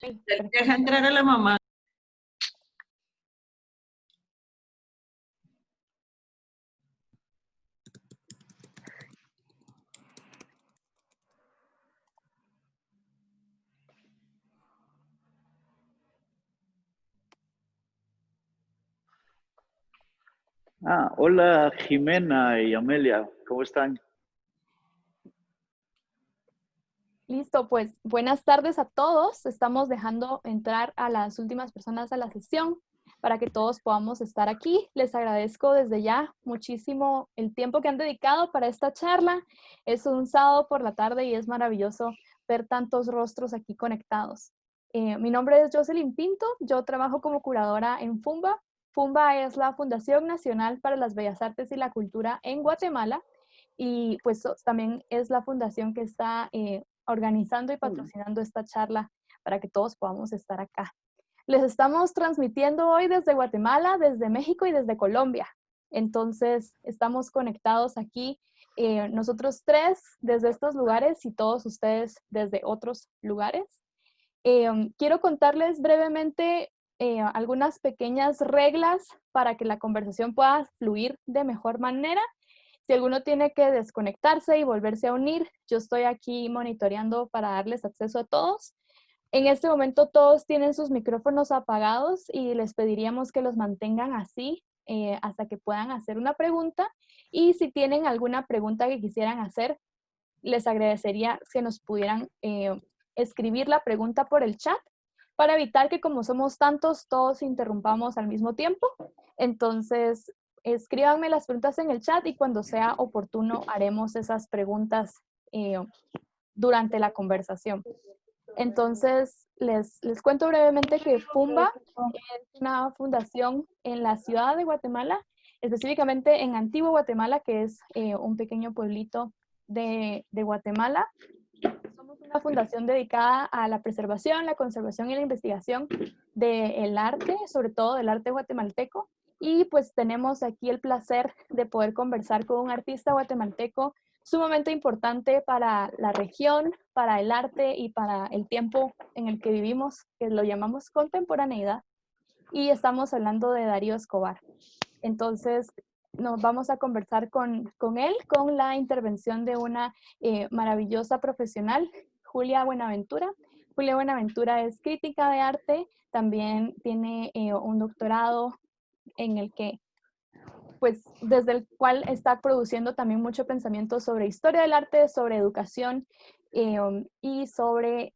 Sí, Deja entrar a la mamá. Hola Jimena y Amelia, ¿cómo están? listo, pues buenas tardes a todos. Estamos dejando entrar a las últimas personas a la sesión para que todos podamos estar aquí. Les agradezco desde ya muchísimo el tiempo que han dedicado para esta charla. Es un sábado por la tarde y es maravilloso ver tantos rostros aquí conectados. Mi nombre es Jocelyn Pinto, yo trabajo como curadora en FUMBA. FUMBA es la Fundación Nacional para las Bellas Artes y la Cultura en Guatemala y pues también es la fundación que está organizando y patrocinando esta charla para que todos podamos estar acá. Les estamos transmitiendo hoy desde Guatemala, desde México y desde Colombia. Entonces, estamos conectados aquí, nosotros tres desde estos lugares y todos ustedes desde otros lugares. Quiero contarles brevemente algunas pequeñas reglas para que la conversación pueda fluir de mejor manera. Si alguno tiene que desconectarse y volverse a unir, yo estoy aquí monitoreando para darles acceso a todos. En este momento todos tienen sus micrófonos apagados y les pediríamos que los mantengan así hasta que puedan hacer una pregunta. Y si tienen alguna pregunta que quisieran hacer, les agradecería que nos pudieran escribir la pregunta por el chat para evitar que como somos tantos, todos interrumpamos al mismo tiempo. Entonces, escríbanme las preguntas en el chat y cuando sea oportuno haremos esas preguntas durante la conversación. Entonces, les cuento brevemente que FUMBA es una fundación en la ciudad de Guatemala, específicamente en Antigua Guatemala, que es un pequeño pueblito de Guatemala. Somos una fundación dedicada a la preservación, la conservación y la investigación del arte, sobre todo del arte guatemalteco. Y pues tenemos aquí el placer de poder conversar con un artista guatemalteco sumamente importante para la región, para el arte y para el tiempo en el que vivimos, que lo llamamos contemporaneidad. Y estamos hablando de Darío Escobar. Entonces, nos vamos a conversar con él, con la intervención de una maravillosa profesional, Julia Buenaventura. Julia Buenaventura es crítica de arte, también tiene un doctorado en el que, pues, desde el cual está produciendo también mucho pensamiento sobre historia del arte, sobre educación y sobre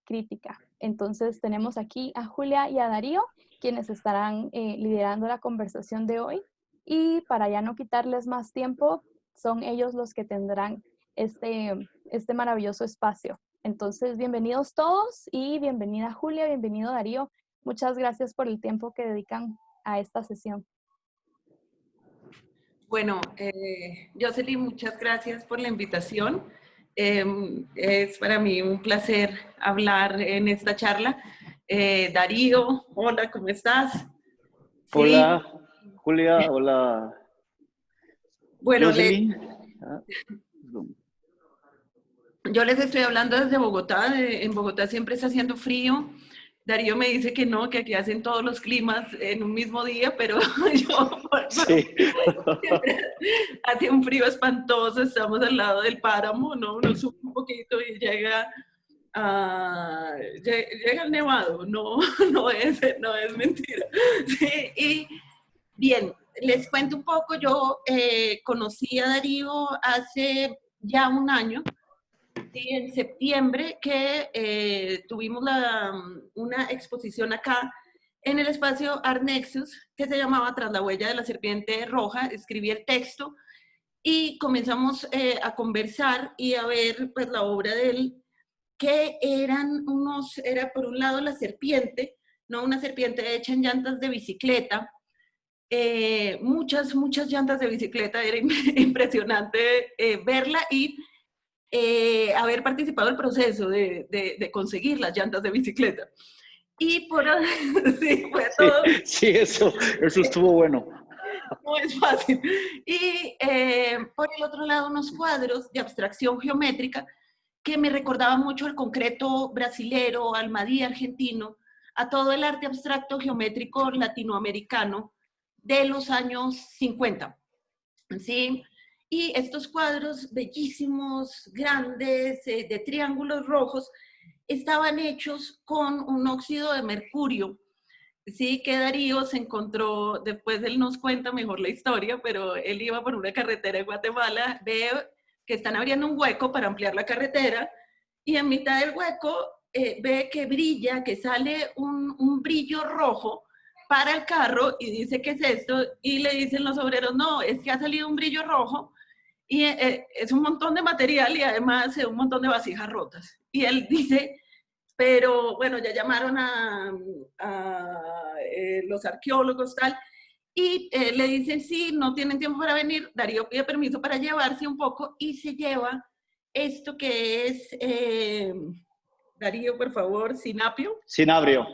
crítica. Entonces, tenemos aquí a Julia y a Darío, quienes estarán liderando la conversación de hoy. Y para ya no quitarles más tiempo, son ellos los que tendrán este maravilloso espacio. Entonces, bienvenidos todos y bienvenida Julia, bienvenido Darío. Muchas gracias por el tiempo que dedican a esta sesión. Bueno, Jocelyn, muchas gracias por la invitación. Es para mí un placer hablar en esta charla. Darío, hola, ¿cómo estás? Sí. Hola Julia, hola Bueno, Jocelyn. yo les estoy hablando desde Bogotá. En Bogotá siempre está haciendo frío. Darío me dice que no, que aquí hacen todos los climas en un mismo día, pero yo Sí. siempre hace un frío espantoso. Estamos al lado del páramo, ¿no? Uno sube un poquito y llega el nevado, no, no es mentira. Sí, y bien, les cuento un poco. Yo conocí a Darío hace ya un año. Sí, en septiembre que tuvimos una exposición acá en el espacio Art Nexus que se llamaba Tras la huella de la serpiente roja. Escribí el texto y comenzamos a conversar y a ver pues la obra de él, que era por un lado la serpiente, ¿no? Una serpiente hecha en llantas de bicicleta, muchas llantas de bicicleta. Era impresionante verla y haber participado en el proceso de conseguir las llantas de bicicleta. Y por sí, fue todo. Sí, eso estuvo bueno. No es fácil. Y por el otro lado, unos cuadros de abstracción geométrica que me recordaba mucho al concreto brasilero, al Madí argentino, a todo el arte abstracto geométrico latinoamericano de los años 50. ¿Sí? Y estos cuadros bellísimos, grandes, de triángulos rojos, estaban hechos con un óxido de mercurio. Sí, que Darío se encontró, después él nos cuenta mejor la historia, pero él iba por una carretera en Guatemala, ve que están abriendo un hueco para ampliar la carretera, y en mitad del hueco ve que brilla, que sale un brillo rojo para el carro, y dice, ¿qué es esto? Y le dicen los obreros, no, es que ha salido un brillo rojo, y es un montón de material, y además un montón de vasijas rotas. Y él dice, pero bueno, ya llamaron a los arqueólogos, tal, y le dicen, sí, no tienen tiempo para venir. Darío pide permiso para llevarse un poco y se lleva esto que es, Darío, por favor, sinapio. Cinabrio.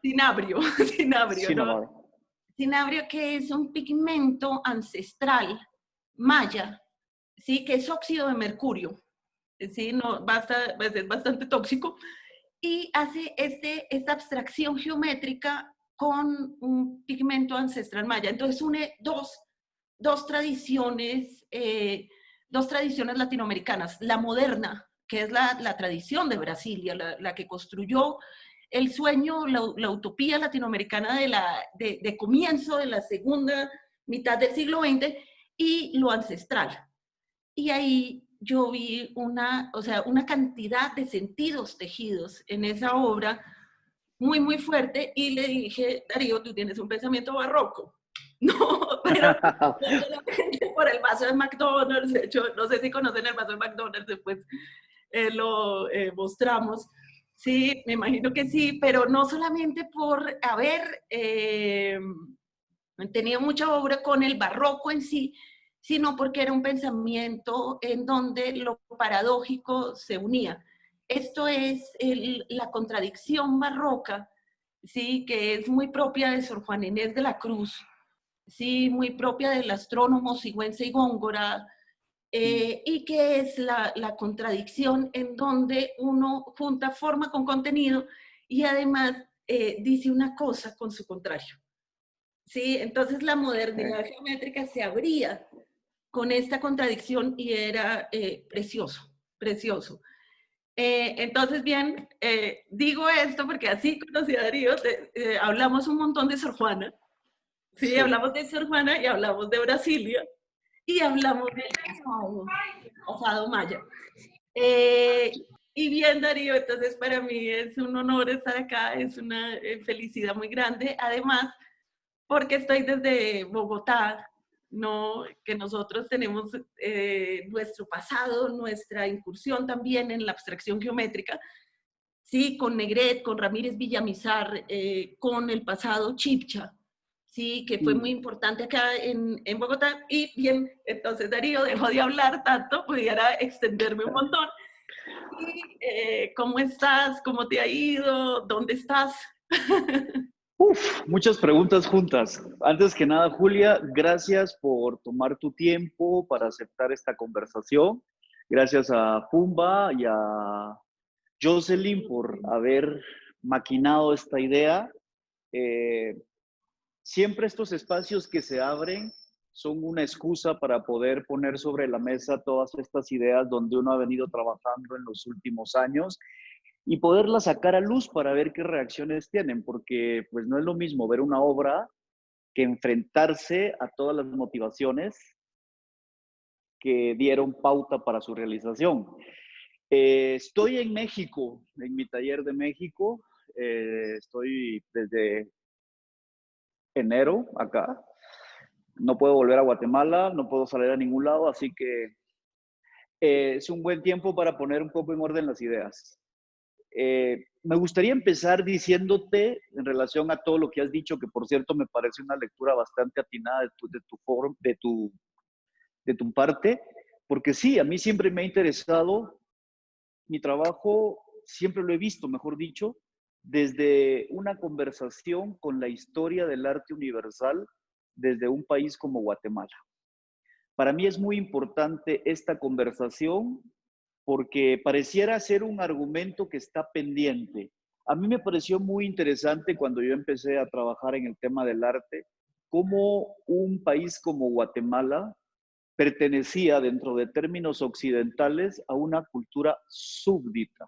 Cinabrio, cinabrio, ¿no? Cinabrio. Cinabrio, que es un pigmento ancestral maya, ¿sí? Que es óxido de mercurio, ¿sí? No, es bastante tóxico, y hace esta abstracción geométrica con un pigmento ancestral maya. Entonces une dos tradiciones latinoamericanas. La moderna, que es la tradición de Brasilia, la que construyó el sueño, la utopía latinoamericana de comienzo de la segunda mitad del siglo XX, y lo ancestral. Y ahí yo vi una cantidad de sentidos tejidos en esa obra muy, muy fuerte, y le dije, Darío, tú tienes un pensamiento barroco. No, pero no solamente por el vaso de McDonald's. De hecho, no sé si conocen el vaso de McDonald's, después lo mostramos. Sí, me imagino que sí, pero no solamente por haber tenido mucha obra con el barroco en sí, sino porque era un pensamiento en donde lo paradójico se unía. Esto es la contradicción barroca, ¿sí? Que es muy propia de Sor Juana Inés de la Cruz, ¿sí? Muy propia del astrónomo Sigüenza y Góngora, y que es la contradicción en donde uno junta forma con contenido y además dice una cosa con su contrario. ¿Sí? Entonces la modernidad geométrica se abría con esta contradicción y era precioso, precioso. Entonces, bien, digo esto porque así conocí a Darío, hablamos un montón de Sor Juana, ¿sí? Sí. Hablamos de Sor Juana y hablamos de Brasilia y hablamos del pasado maya. Y bien, Darío, entonces para mí es un honor estar acá, es una felicidad muy grande, además porque estoy desde Bogotá, ¿no? Que nosotros tenemos nuestro pasado, nuestra incursión también en la abstracción geométrica, sí, con Negret, con Ramírez Villamizar, con el pasado Chibcha, sí, que fue muy importante acá en Bogotá. Y bien, entonces Darío, dejó de hablar tanto, pudiera extenderme un montón. Y, ¿cómo estás? ¿Cómo te ha ido? ¿Dónde estás? Muchas preguntas juntas. Antes que nada, Julia, gracias por tomar tu tiempo para aceptar esta conversación. Gracias a Pumba y a Jocelyn por haber maquinado esta idea. Eh, Siempre estos espacios que se abren son una excusa para poder poner sobre la mesa todas estas ideas donde uno ha venido trabajando en los últimos años y poderlas sacar a luz para ver qué reacciones tienen, porque pues no es lo mismo ver una obra que enfrentarse a todas las motivaciones que dieron pauta para su realización. Estoy en México, en mi taller de México. Estoy desde enero acá. No puedo volver a Guatemala, no puedo salir a ningún lado, así que es un buen tiempo para poner un poco en orden las ideas. Me gustaría empezar diciéndote en relación a todo lo que has dicho, que por cierto me parece una lectura bastante atinada de tu parte, porque sí, a mí siempre me ha interesado, mi trabajo siempre lo he visto, mejor dicho, desde una conversación con la historia del arte universal desde un país como Guatemala. Para mí es muy importante esta conversación porque pareciera ser un argumento que está pendiente. A mí me pareció muy interesante cuando yo empecé a trabajar en el tema del arte, cómo un país como Guatemala pertenecía dentro de términos occidentales a una cultura súbdita,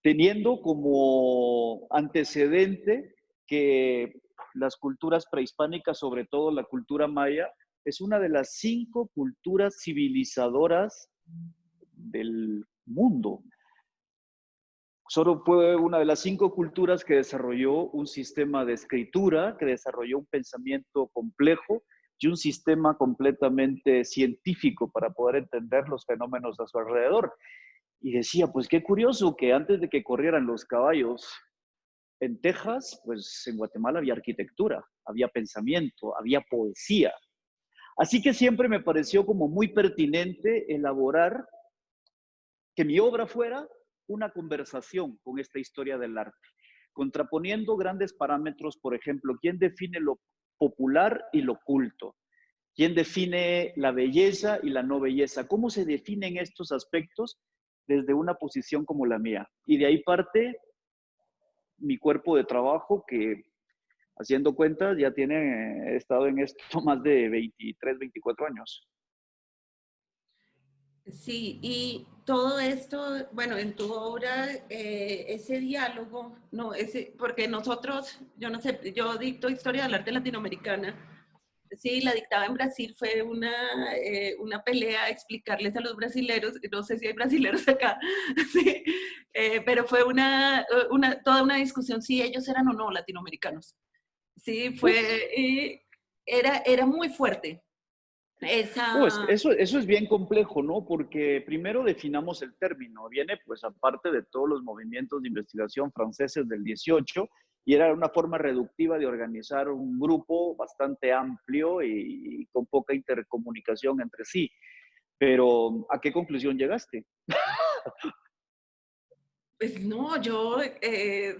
teniendo como antecedente que las culturas prehispánicas, sobre todo la cultura maya, es una de las 5 culturas civilizadoras del mundo. Solo fue una de las 5 culturas que desarrolló un sistema de escritura, que desarrolló un pensamiento complejo y un sistema completamente científico para poder entender los fenómenos a su alrededor. Y decía, pues qué curioso que antes de que corrieran los caballos en Texas, pues en Guatemala había arquitectura, había pensamiento, había poesía. Así que siempre me pareció como muy pertinente elaborar que mi obra fuera una conversación con esta historia del arte, contraponiendo grandes parámetros, por ejemplo, ¿quién define lo popular y lo culto? ¿Quién define la belleza y la no belleza? ¿Cómo se definen estos aspectos desde una posición como la mía? Y de ahí parte mi cuerpo de trabajo que, haciendo cuentas, ya he estado en esto más de 23, 24 años. Sí, y todo esto, bueno, en tu obra, ese diálogo, no, porque nosotros, yo no sé, yo dicto historia del arte latinoamericana, sí, la dictaba en Brasil, fue una pelea explicarles a los brasileros, no sé si hay brasileros acá, sí, pero fue toda una discusión si ellos eran o no latinoamericanos, sí, era muy fuerte. Esa, Eso es bien complejo, ¿no? Porque primero definamos el término. Viene, pues, aparte de todos los movimientos de investigación franceses del 18, y era una forma reductiva de organizar un grupo bastante amplio y con poca intercomunicación entre sí. Pero, ¿a qué conclusión llegaste? Pues no,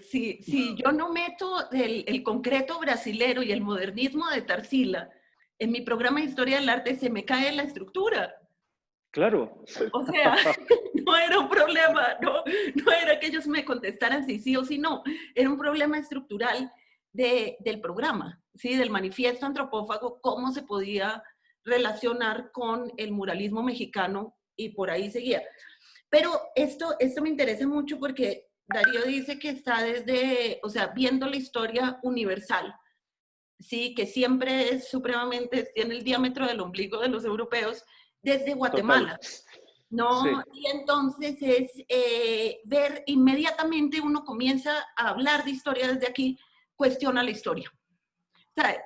si yo no meto el concreto brasilero y el modernismo de Tarsila en mi programa de historia del arte, se me cae la estructura. Claro. O sea, no era un problema, no era que ellos me contestaran si sí o si no, era un problema estructural del programa, ¿sí? Del manifiesto antropófago, cómo se podía relacionar con el muralismo mexicano y por ahí seguía. Pero esto me interesa mucho porque Darío dice que está o sea, viendo la historia universal, sí, que siempre es supremamente, tiene el diámetro del ombligo de los europeos, desde Total. Guatemala, ¿no? Sí. Y entonces es ver inmediatamente uno comienza a hablar de historia desde aquí, cuestiona la historia. O sea,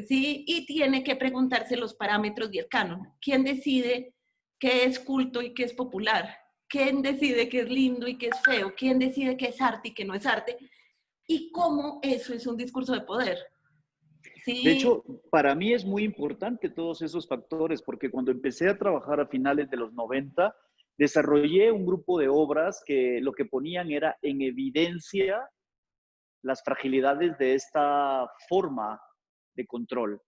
sí, y tiene que preguntarse los parámetros y el canon. ¿Quién decide qué es culto y qué es popular? ¿Quién decide qué es lindo y qué es feo? ¿Quién decide qué es arte y qué no es arte? Y cómo eso es un discurso de poder. De Sí, hecho, para mí es muy importante todos esos factores, porque cuando empecé a trabajar a finales de los 90, desarrollé un grupo de obras que lo que ponían era en evidencia las fragilidades de esta forma de control,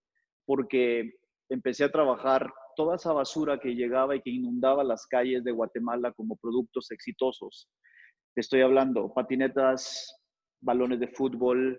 porque empecé a trabajar toda esa basura que llegaba y que inundaba las calles de Guatemala como productos exitosos. Te estoy hablando, patinetas, balones de fútbol,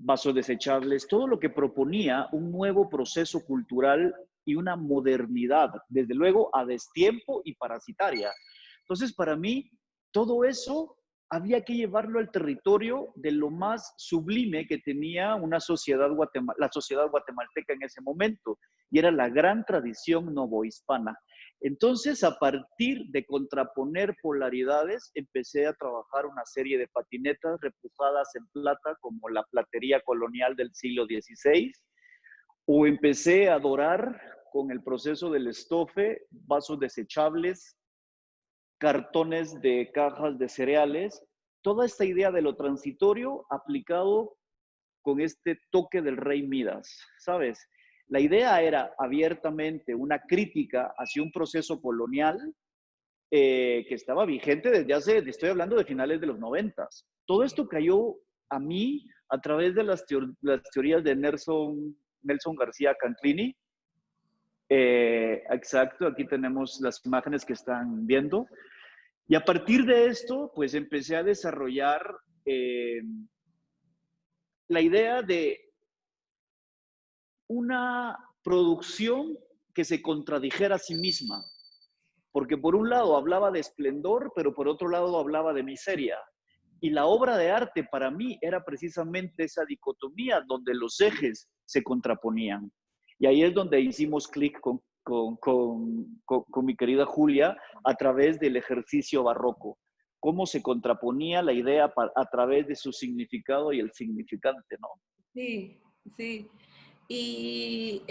vasos desechables, todo lo que proponía un nuevo proceso cultural y una modernidad, desde luego a destiempo y parasitaria. Entonces, para mí, todo eso había que llevarlo al territorio de lo más sublime que tenía la sociedad guatemalteca en ese momento, y era la gran tradición novohispana. Entonces, a partir de contraponer polaridades, empecé a trabajar una serie de patinetas repujadas en plata, como la platería colonial del siglo XVI, o empecé a dorar con el proceso del estofe vasos desechables, cartones de cajas de cereales, toda esta idea de lo transitorio aplicado con este toque del rey Midas, ¿sabes? La idea era abiertamente una crítica hacia un proceso colonial que estaba vigente desde estoy hablando de finales de los 90. Todo esto cayó a mí a través de las teorías de Nelson García Canclini. Exacto, aquí tenemos las imágenes que están viendo. Y a partir de esto, pues empecé a desarrollar eh, la idea de una producción que se contradijera a sí misma. Porque por un lado hablaba de esplendor, pero por otro lado hablaba de miseria. Y la obra de arte para mí era precisamente esa dicotomía donde los ejes se contraponían. Y ahí es donde hicimos clic con mi querida Julia a través del ejercicio barroco. Cómo se contraponía la idea a través de su significado y el significante, ¿no? Sí, sí. Y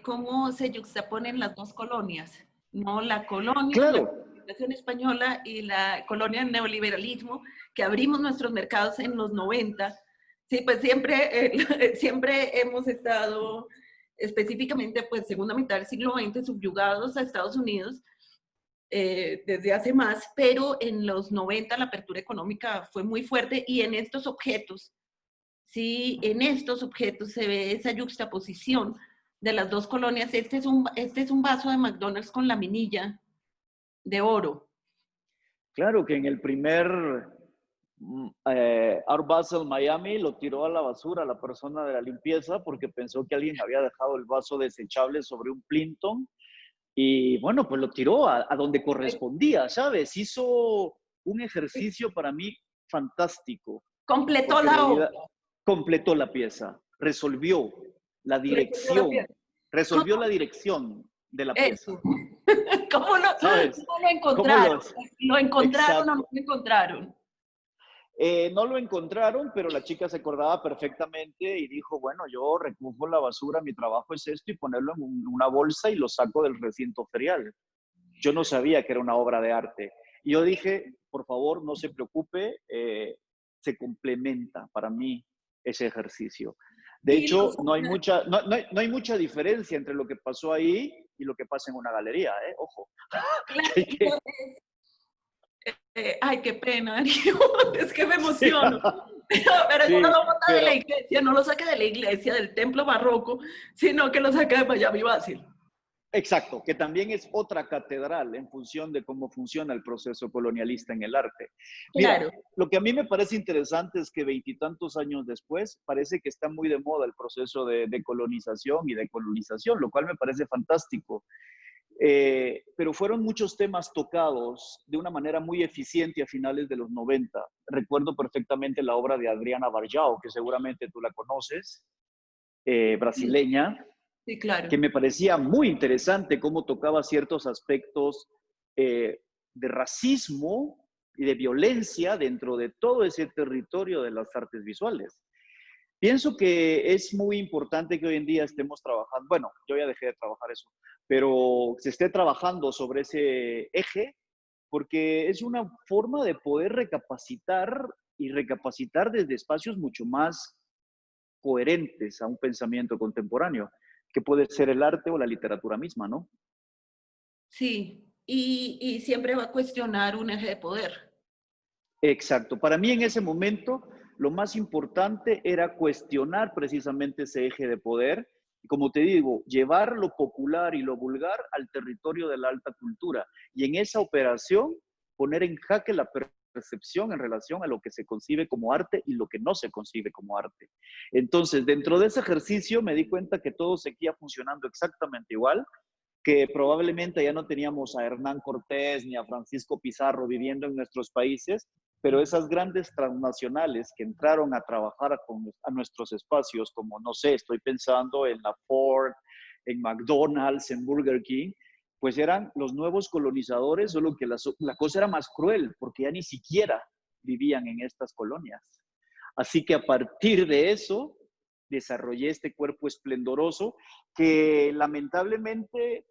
cómo se yuxtaponen las dos colonias, ¿no? La colonia, la Claro, civilización española y la colonia del neoliberalismo, que abrimos nuestros mercados en los 90. Sí, pues siempre, siempre hemos estado, específicamente, pues segunda mitad del siglo XX, subyugados a Estados Unidos desde hace más, pero en los 90 la apertura económica fue muy fuerte y en estos objetos, sí, en estos objetos se ve esa yuxtaposición de las dos colonias. Este es un vaso de McDonald's con laminilla de oro. claro que en el primer Art Basel Miami lo tiró a la basura la persona de la limpieza porque pensó que alguien había dejado el vaso desechable sobre un Plinton y bueno, pues lo tiró a donde correspondía, ¿sabes? Hizo un ejercicio para mí fantástico Completó porque en la obra. realidad completó la pieza, resolvió la Recorrió la dirección, pieza. resolvió ¿Cómo? la dirección de la pieza, Eso. ¿Cómo ¿sabes? no lo ¿Cómo encontraron? los? ¿Lo encontraron o no Exacto. lo encontraron? No lo encontraron, pero la chica se acordaba perfectamente y dijo, bueno, yo recojo la basura, mi trabajo es esto y ponerlo en una bolsa y lo saco del recinto ferial. Yo no sabía que era una obra de arte. Y yo dije, por favor, no se preocupe, se complementa para mí ese ejercicio. De Y hecho, no hay mucha diferencia entre lo que pasó ahí y lo que pasa en una galería, ¿eh? Ojo. claro, que, ay, qué pena, Darío, es que me sí, emociono. Pero yo no sí, lo bota de la pero iglesia, no lo saca de la iglesia, del templo barroco, sino que lo saca de Miami Basil. exacto, que también es otra catedral en función de cómo funciona el proceso colonialista en el arte. Mira, Claro, lo que a mí me parece interesante es que veintitantos años después parece que está muy de moda el proceso de colonización y de colonización, lo cual me parece fantástico. Pero fueron muchos temas tocados de una manera muy eficiente a finales de los 90. Recuerdo perfectamente la obra de Adriana Barjao, que seguramente tú la conoces, sí, brasileña, sí, claro. que me parecía muy interesante cómo tocaba ciertos aspectos de racismo y de violencia dentro de todo ese territorio de las artes visuales. Pienso que es muy importante que hoy en día estemos trabajando, bueno, yo ya dejé de trabajar eso, pero se esté trabajando sobre ese eje, porque es una forma de poder recapacitar y recapacitar desde espacios mucho más coherentes a un pensamiento contemporáneo, que puede ser el arte o la literatura misma, ¿no? Sí, y siempre va a cuestionar un eje de poder. Exacto. Para mí en ese momento lo más importante era cuestionar precisamente ese eje de poder y, como te digo, llevar lo popular y lo vulgar al territorio de la alta cultura y en esa operación poner en jaque la percepción en relación a lo que se concibe como arte y lo que no se concibe como arte. Entonces, dentro de ese ejercicio me di cuenta que todo seguía funcionando exactamente igual, que probablemente ya no teníamos a Hernán Cortés ni a Francisco Pizarro viviendo en nuestros países, pero esas grandes transnacionales que entraron a trabajar a nuestros espacios, como no sé, estoy pensando en la Ford, en McDonald's, en Burger King, pues eran los nuevos colonizadores, solo que la cosa era más cruel, porque ya ni siquiera vivían en estas colonias. Así que a partir de eso, desarrollé este cuerpo esplendoroso que lamentablemente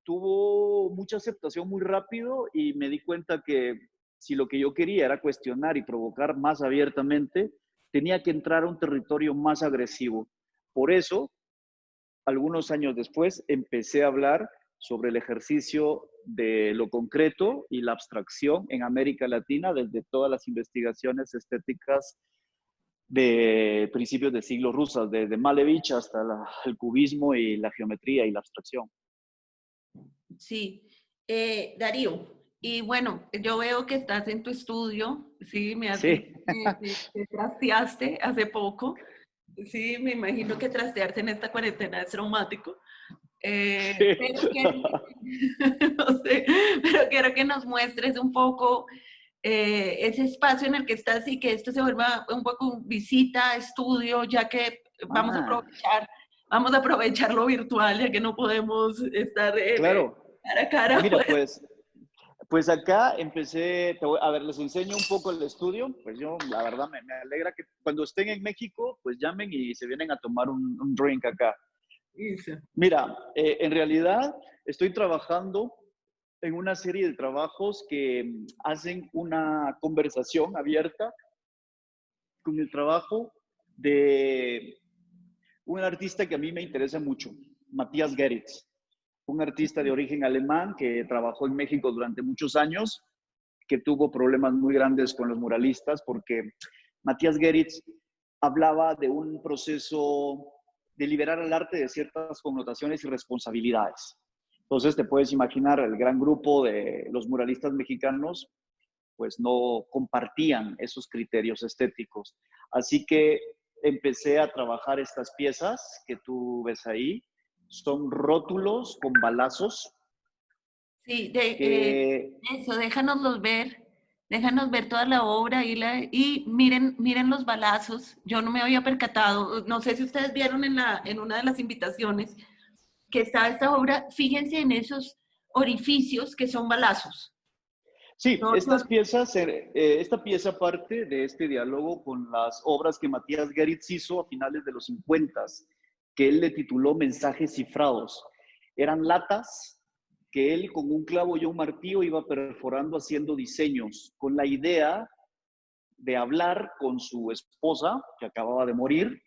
tuvo mucha aceptación muy rápido y me di cuenta que si lo que yo quería era cuestionar y provocar más abiertamente, tenía que entrar a un territorio más agresivo. Por eso, algunos años después, empecé a hablar sobre el ejercicio de lo concreto y la abstracción en América Latina desde todas las investigaciones estéticas de principios del siglo rusas, desde Malevich hasta el cubismo y la geometría y la abstracción. Sí. Darío, Y bueno, yo veo que estás en tu estudio, sí, me has dicho Sí, que trasteaste hace poco. Sí, me imagino que trastearse en esta cuarentena es traumático. sí. Pero quiero que, no sé, pero quiero que nos muestres un poco ese espacio en el que estás y que esto se vuelva un poco visita, estudio, ya que Ah, vamos a aprovechar lo virtual, ya que no podemos estar claro. cara a cara, Mira, pues. pues acá empecé, a ver, les enseño un poco el estudio. Pues yo, la verdad, me alegra que cuando estén en México, pues llamen y se vienen a tomar un drink acá. Eso. Mira, en realidad estoy trabajando en una serie de trabajos que hacen una conversación abierta con el trabajo de un artista que a mí me interesa mucho, Matthias Gerritz, un artista de origen alemán que trabajó en México durante muchos años, que tuvo problemas muy grandes con los muralistas porque Matthias Gerritz hablaba de un proceso de liberar al arte de ciertas connotaciones y responsabilidades. Entonces te puedes imaginar, el gran grupo de los muralistas mexicanos pues no compartían esos criterios estéticos. Así que empecé a trabajar estas piezas que tú ves ahí. Son rótulos con balazos Sí, que eso, déjanos ver toda la obra y miren, miren los balazos. Yo no me había percatado, no sé si ustedes vieron en una de las invitaciones que está esta obra, fíjense en esos orificios que son balazos. sí, No, estas piezas, esta pieza parte de este diálogo con las obras que Matías Geritz hizo a finales de los 50, que él le tituló Mensajes cifrados. Eran latas que él con un clavo y un martillo iba perforando haciendo diseños, con la idea de hablar con su esposa, que acababa de morir,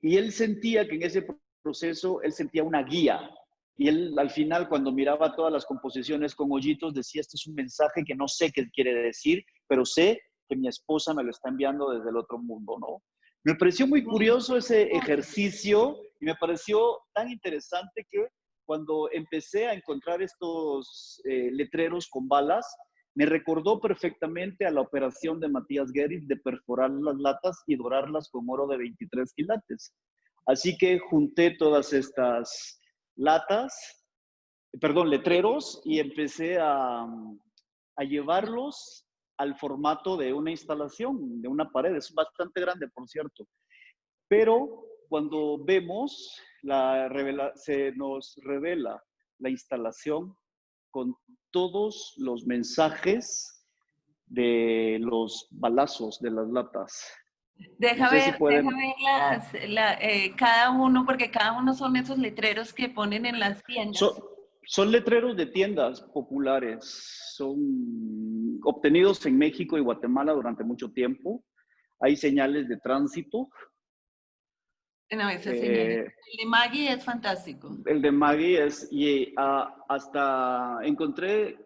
y él sentía que en ese proceso, él sentía una guía. Y él al final, cuando miraba todas las composiciones con hoyitos, decía, este es un mensaje que no sé qué quiere decir, pero sé que mi esposa me lo está enviando desde el otro mundo, ¿no? Me pareció muy curioso ese ejercicio y me pareció tan interesante que cuando empecé a encontrar estos letreros con balas, me recordó perfectamente a la operación de Matías Gerritz de perforar las latas y dorarlas con oro de 23 quilates. Así que junté todas estas latas, perdón, letreros, y empecé a llevarlos al formato de una instalación, de una pared. Es bastante grande, por cierto. Pero cuando vemos, se nos revela la instalación con todos los mensajes de los balazos de las latas. No sé si deja pueden. ver cada uno, porque cada uno son esos letreros que ponen en las Son, tiendas. son letreros de tiendas populares. Son obtenidos en México y Guatemala durante mucho tiempo. Hay señales de tránsito. No, esas señales. Eh, El de Maggie es fantástico. el de Maggie es, y hasta encontré,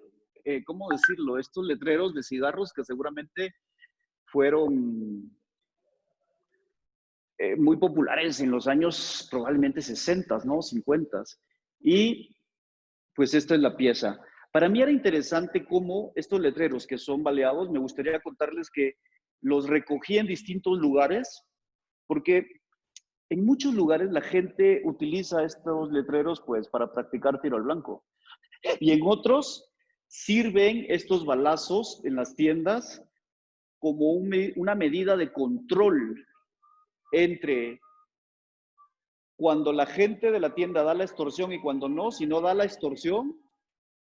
¿cómo decirlo? Estos letreros de cigarros que seguramente fueron muy populares en los años probablemente 60, ¿no? 50. Y pues esta es la pieza. Para mí era interesante cómo estos letreros que son baleados, me gustaría contarles que los recogí en distintos lugares, porque en muchos lugares la gente utiliza estos letreros pues para practicar tiro al blanco. Y en otros sirven estos balazos en las tiendas como una medida de control entre cuando la gente de la tienda da la extorsión y cuando no, si no da la extorsión,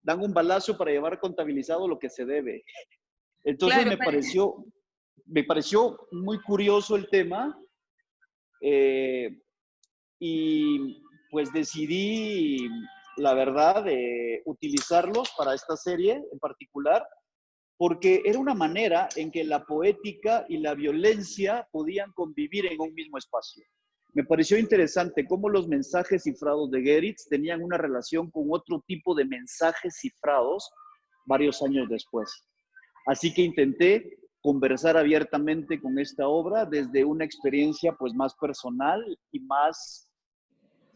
dan un balazo para llevar contabilizado lo que se debe. Entonces Claro, pero me pareció muy curioso el tema eh, y pues decidí, la verdad, utilizarlos para esta serie en particular, porque era una manera en que la poética y la violencia podían convivir en un mismo espacio. Me pareció interesante cómo los mensajes cifrados de Geritz tenían una relación con otro tipo de mensajes cifrados varios años después. Así que intenté conversar abiertamente con esta obra desde una experiencia pues más personal y más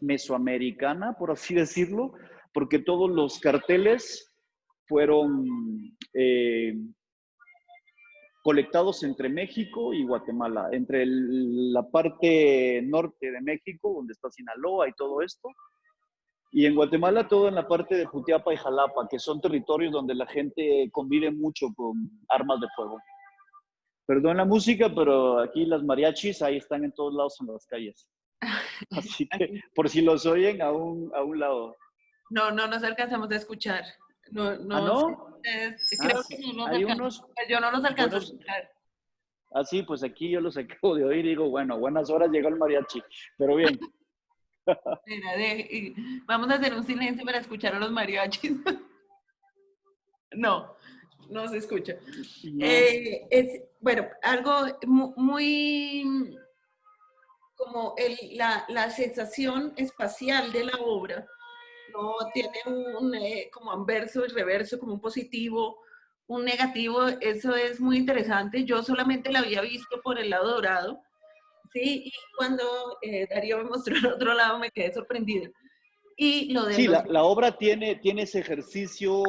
mesoamericana, por así decirlo, porque todos los carteles fueron colectados entre México y Guatemala, entre la parte norte de México, donde está Sinaloa y todo esto, y en Guatemala todo en la parte de Jutiapa y Jalapa, que son territorios donde la gente convive mucho con armas de fuego. Perdón la música, pero aquí las mariachis ahí están en todos lados en las calles. Así que por si los oyen a un lado. No, no nos alcanzamos a escuchar. No, ¿Ah, no, no? creo Sí. que no nos Hay alcanzamos. unos Yo no los alcanzo a buenos... escuchar. Así, pues aquí yo los acabo de oír y digo, bueno, buenas horas llegó el mariachi. Pero bien. Mira, vamos a hacer un silencio para escuchar a los mariachis. No, no se escucha. No. Bueno, algo muy como la sensación espacial de la obra, ¿no? Tiene un como anverso y reverso, como un positivo, un negativo. Eso es muy interesante. Yo solamente la había visto por el lado dorado, ¿sí? Y cuando Darío me mostró el otro lado me quedé sorprendida. Y lo de Sí, los... la obra tiene ese ejercicio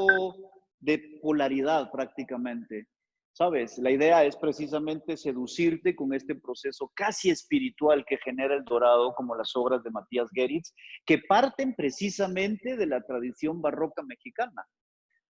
de polaridad prácticamente, ¿sabes? La idea es precisamente seducirte con este proceso casi espiritual que genera el dorado, como las obras de Matías Geritz, que parten precisamente de la tradición barroca mexicana,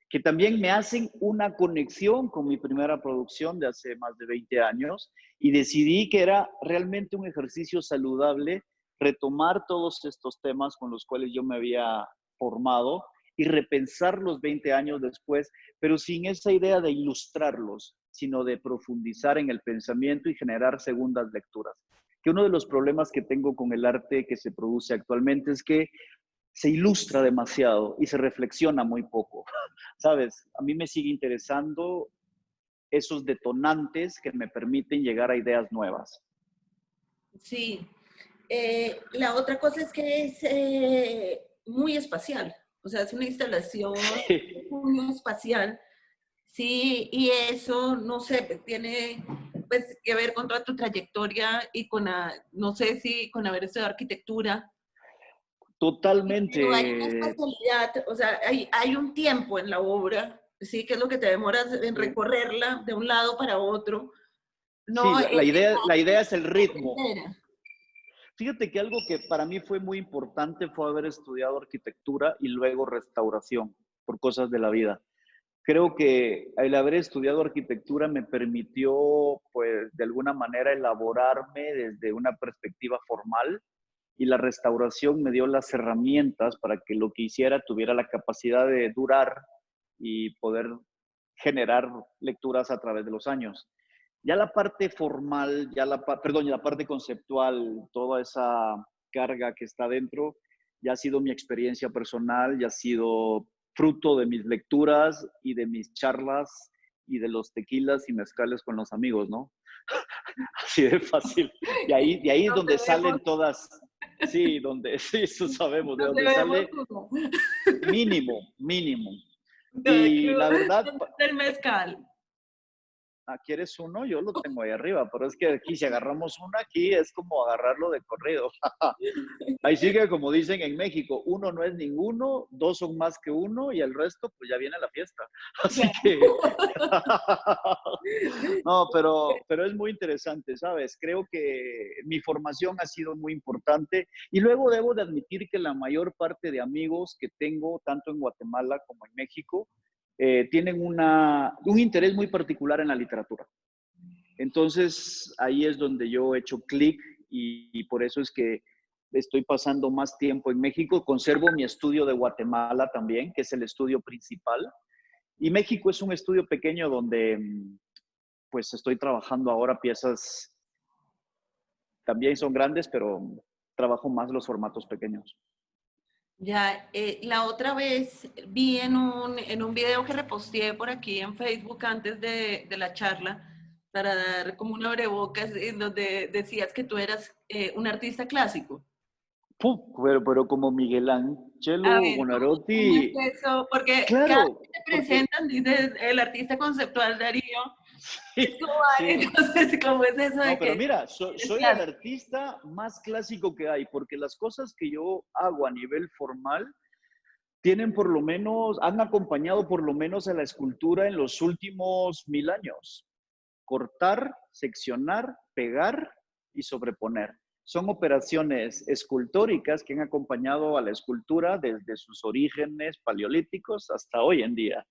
que también me hacen una conexión con mi primera producción de hace más de 20 años y decidí que era realmente un ejercicio saludable retomar todos estos temas con los cuales yo me había formado y repensarlos 20 años después, pero sin esa idea de ilustrarlos, sino de profundizar en el pensamiento y generar segundas lecturas. Que uno de los problemas que tengo con el arte que se produce actualmente es que se ilustra demasiado y se reflexiona muy poco. ¿Sabes? A mí me sigue interesando esos detonantes que me permiten llegar a ideas nuevas. Sí. La otra cosa es que es muy espacial. O sea, es una instalación Sí. muy espacial. Sí, y eso, no sé, tiene pues que ver con toda tu trayectoria y con, no sé si con haber estudiado arquitectura. Pero hay una Totalmente. espacialidad, o sea, hay un tiempo en la obra, ¿sí? Que es lo que te demoras en Sí, recorrerla de un lado para otro. sí, No, la idea es el ritmo. entera. Fíjate que algo que para mí fue muy importante fue haber estudiado arquitectura y luego restauración por cosas de la vida. Creo que el haber estudiado arquitectura me permitió, pues, de alguna manera elaborarme desde una perspectiva formal y la restauración me dio las herramientas para que lo que hiciera tuviera la capacidad de durar y poder generar lecturas a través de los años. Ya la parte formal, perdón, ya la parte conceptual, toda esa carga que está dentro, ya ha sido mi experiencia personal, ya ha sido fruto de mis lecturas y de mis charlas y de los tequilas y mezcales con los amigos, ¿no? Así de fácil. De ahí es Nos donde debemos, salen todas, sí, sí, eso sabemos, de nos donde debemos sale uno. mínimo, mínimo. No, Y la verdad, del mezcal. ¿quieres uno? Yo lo tengo ahí arriba, pero es que aquí si agarramos uno aquí es como agarrarlo de corrido. Ahí sigue como dicen en México, uno no es ninguno, dos son más que uno y el resto pues ya viene la fiesta. Así que, no, pero es muy interesante, ¿sabes? Creo que mi formación ha sido muy importante y luego debo de admitir que la mayor parte de amigos que tengo, tanto en Guatemala como en México, tienen un interés muy particular en la literatura. Entonces, ahí es donde yo he hecho clic y por eso es que estoy pasando más tiempo en México. Conservo mi estudio de Guatemala también, que es el estudio principal. Y México es un estudio pequeño donde pues estoy trabajando ahora piezas, también son grandes, pero trabajo más los formatos pequeños. Ya, la otra vez vi en un video que reposteé por aquí en Facebook antes de la charla para dar como un abrebocas en donde decías que tú eras un artista clásico. Pero como Miguel A Ángelo ver, ¿cómo es Buonarroti, eso? Porque cada vez claro, que te porque presentan, dices el artista conceptual Darío sí, Escobar, sí. entonces, ¿cómo es eso de No, pero que mira, es soy el clásico? artista más clásico que hay, porque las cosas que yo hago a nivel formal tienen por lo menos, han acompañado por lo menos a la escultura en los últimos 1000 años. Cortar, seccionar, pegar y sobreponer. Son operaciones escultóricas que han acompañado a la escultura desde sus orígenes paleolíticos hasta hoy en día.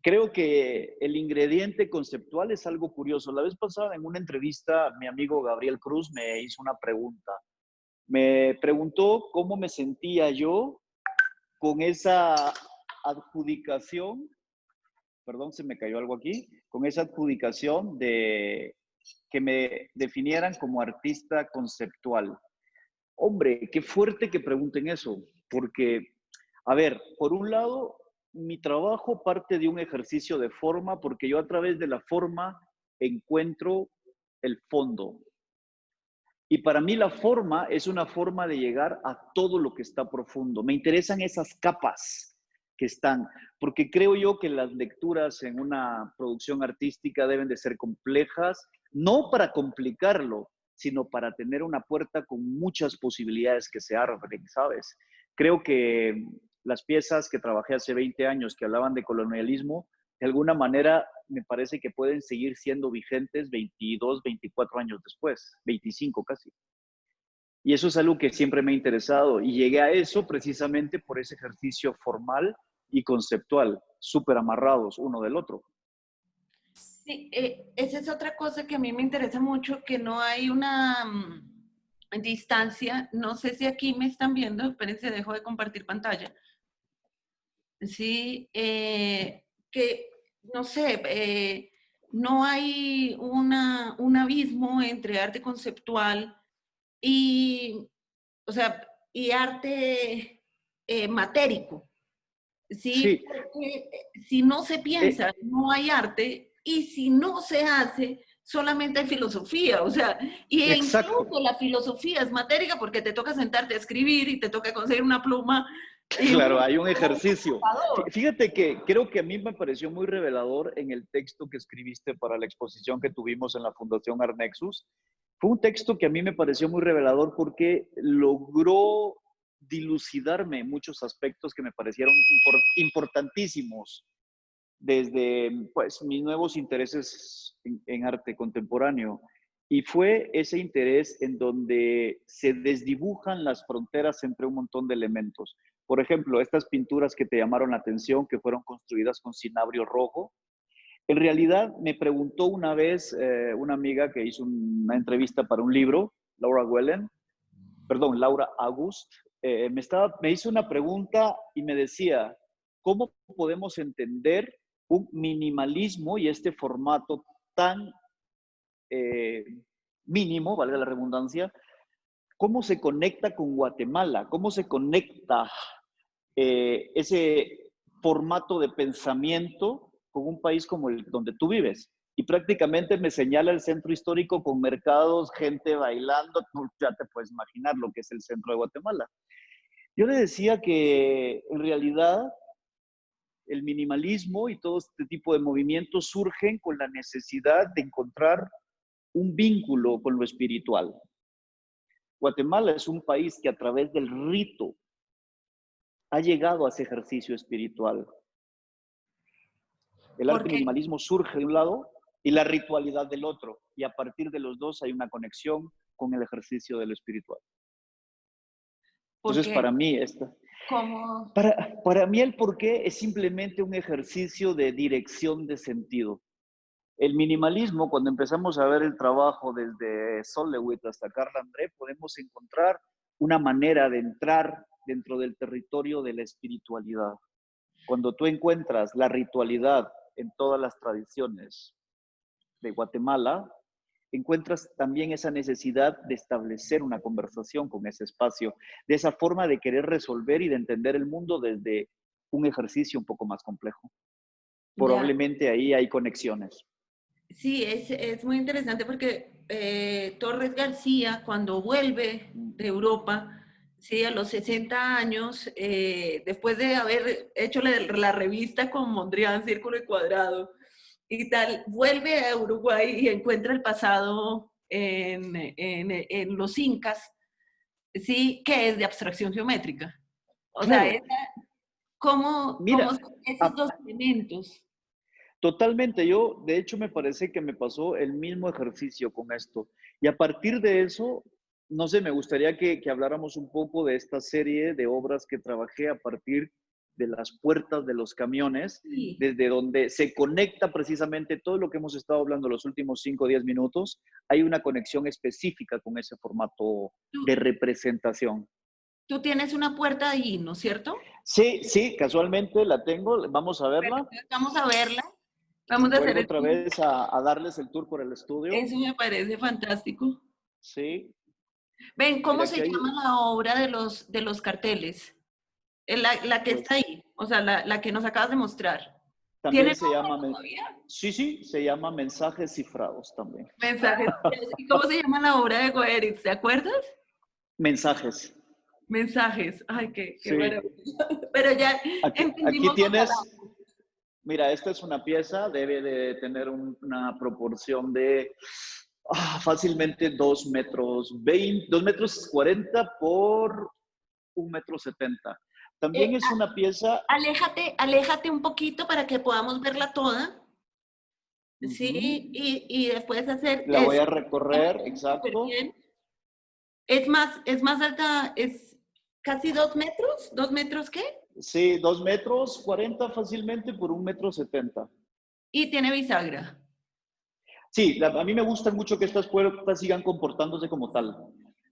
Creo que el ingrediente conceptual es algo curioso. La vez pasada en una entrevista, mi amigo Gabriel Cruz me hizo una pregunta. Me preguntó cómo me sentía yo con esa adjudicación, perdón, se me cayó algo aquí, con esa adjudicación de que me definieran como artista conceptual. Hombre, qué fuerte que pregunten eso, porque, a ver, por un lado, mi trabajo parte de un ejercicio de forma, porque yo a través de la forma encuentro el fondo. Y para mí la forma es una forma de llegar a todo lo que está profundo. Me interesan esas capas que están, porque creo yo que las lecturas en una producción artística deben de ser complejas, no para complicarlo, sino para tener una puerta con muchas posibilidades que se abren, ¿sabes? Creo que las piezas que trabajé hace 20 años que hablaban de colonialismo, de alguna manera me parece que pueden seguir siendo vigentes 22, 24 años después, 25 casi. Y eso es algo que siempre me ha interesado y llegué a eso precisamente por ese ejercicio formal y conceptual, súper amarrados uno del otro. Sí, esa es otra cosa que a mí me interesa mucho, que no hay una distancia. No sé si aquí me están viendo, espérense, dejo de compartir pantalla. Sí, que, no sé, no hay un abismo entre arte conceptual y, o sea, y arte matérico. ¿Sí? Sí, Porque si no se piensa, no hay arte, y si no se hace, solamente hay filosofía. O sea, y exacto. incluso la filosofía es matérica porque te toca sentarte a escribir y te toca conseguir una pluma y Claro, un hay un ejercicio. computador. Fíjate que creo que a mí me pareció muy revelador en el texto que escribiste para la exposición que tuvimos en la Fundación Arnexus. Fue un texto que a mí me pareció muy revelador porque logró dilucidarme muchos aspectos que me parecieron importantísimos desde pues, mis nuevos intereses en arte contemporáneo. Y fue ese interés en donde se desdibujan las fronteras entre un montón de elementos. Por ejemplo, estas pinturas que te llamaron la atención, que fueron construidas con cinabrio rojo. En realidad, me preguntó una vez una amiga que hizo una entrevista para un libro, Laura August, me hizo una pregunta y me decía, ¿cómo podemos entender un minimalismo y este formato tan eh, mínimo, valga la redundancia? ¿Cómo se conecta con Guatemala? ¿Cómo se conecta ese formato de pensamiento con un país como el donde tú vives? Y prácticamente me señala el centro histórico con mercados, gente bailando. Tú ya te puedes imaginar lo que es el centro de Guatemala. Yo le decía que en realidad el minimalismo y todo este tipo de movimientos surgen con la necesidad de encontrar un vínculo con lo espiritual. Guatemala es un país que a través del rito ha llegado a ese ejercicio espiritual. El arte Porque, minimalismo surge de un lado y la ritualidad del otro. Y a partir de los dos hay una conexión con el ejercicio de lo espiritual. Entonces, porque, para mí, como, para mí el porqué es simplemente un ejercicio de dirección de sentido. El minimalismo, cuando empezamos a ver el trabajo desde Solowit hasta Carla André, podemos encontrar una manera de entrar dentro del territorio de la espiritualidad. Cuando tú encuentras la ritualidad en todas las tradiciones de Guatemala, encuentras también esa necesidad de establecer una conversación con ese espacio, de esa forma de querer resolver y de entender el mundo desde un ejercicio un poco más complejo. ya, Probablemente ahí hay conexiones. sí, es muy interesante porque Torres García, cuando vuelve de Europa, sí, a los 60 años, después de haber hecho la revista con Mondrian, Círculo y Cuadrado y tal, vuelve a Uruguay y encuentra el pasado en los incas, sí, que es de abstracción geométrica. O sea, Claro, cómo Mira, son esos a- dos elementos? totalmente. Yo, de hecho, me parece que me pasó el mismo ejercicio con esto. Y a partir de eso, no sé, me gustaría que habláramos un poco de esta serie de obras que trabajé a partir de las puertas de los camiones, Sí. desde donde se conecta precisamente todo lo que hemos estado hablando los últimos 5 o 10 minutos. Hay una conexión específica con ese formato de Tú, representación. tú tienes una puerta ahí, ¿no es cierto? Sí, sí, casualmente la tengo. Vamos a Bueno, verla. entonces vamos a verla. Vamos a hacer Vuelvo el otra tour. vez a darles el tour por el estudio. Eso me parece fantástico. Sí, Ven, ¿cómo mira se que hay, llama la obra de los carteles? La que está pues ahí, o sea, la que nos acabas de mostrar. ¿Tiene también se nombre llama, todavía? sí, sí, se llama mensajes cifrados también. Mensajes. ¿Y cómo se llama la obra de Goeritz? ¿Te acuerdas? Mensajes, Mensajes. Ay, qué sí. maravilla. Pero ya Aquí entendimos la palabra. tienes, mira, esta es una pieza, debe de tener una proporción de fácilmente 2 metros 20, 2 metros 40 por 1 metro 70. Eh, También es una pieza, aléjate un poquito para que podamos verla toda. Sí, ujú, y después hacer la voy eso. a recorrer, Súper exacto. bien. Es más alta, es casi 2 metros. ¿2 metros qué? Sí, 2 metros 40 fácilmente por 1 metro 70. Y tiene bisagra. Sí, a mí me gusta mucho que estas puertas sigan comportándose como tal.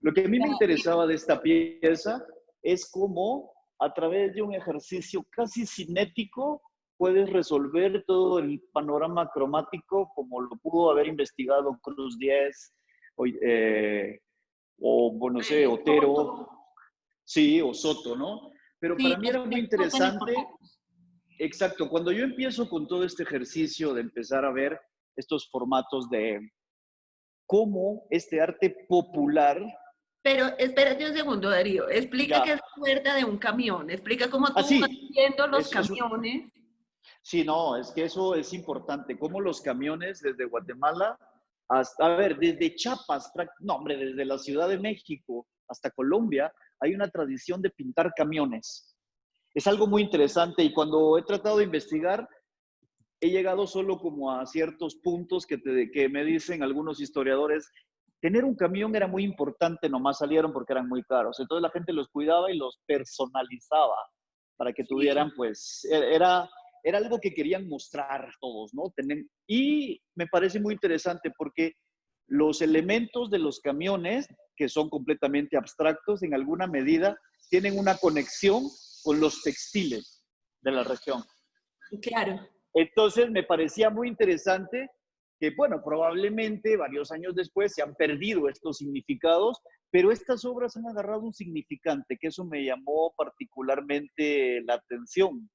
Lo que a mí Ya, me interesaba de esta pieza es cómo a través de un ejercicio casi cinético puedes resolver todo el panorama cromático como lo pudo haber investigado Cruz 10 o bueno, no sé, Otero, Soto. sí, o Soto, ¿no? Pero Sí, para mí los era muy proyectos son tan interesante. importantes. Exacto, cuando yo empiezo con todo este ejercicio de empezar a ver estos formatos de cómo este arte popular, Pero espérate un segundo, Darío. Explica qué ya, es la puerta de un camión. Explica cómo tú vas así, viendo los es, camiones. sí, no, es que eso es importante, cómo los camiones desde Guatemala hasta, a ver, desde Chiapas, no, hombre, desde la Ciudad de México hasta Colombia, hay una tradición de pintar camiones. Es algo muy interesante y cuando he tratado de investigar, he llegado solo como a ciertos puntos que me dicen algunos historiadores, tener un camión era muy importante, nomás salieron porque eran muy caros. Entonces la gente los cuidaba y los personalizaba para que tuvieran, Sí, pues, era algo que querían mostrar todos, ¿no? Y me parece muy interesante porque los elementos de los camiones, que son completamente abstractos, en alguna medida tienen una conexión con los textiles de la región. claro. Entonces me parecía muy interesante que, bueno, probablemente varios años después se han perdido estos significados, pero estas obras han agarrado un significante, que eso me llamó particularmente la atención.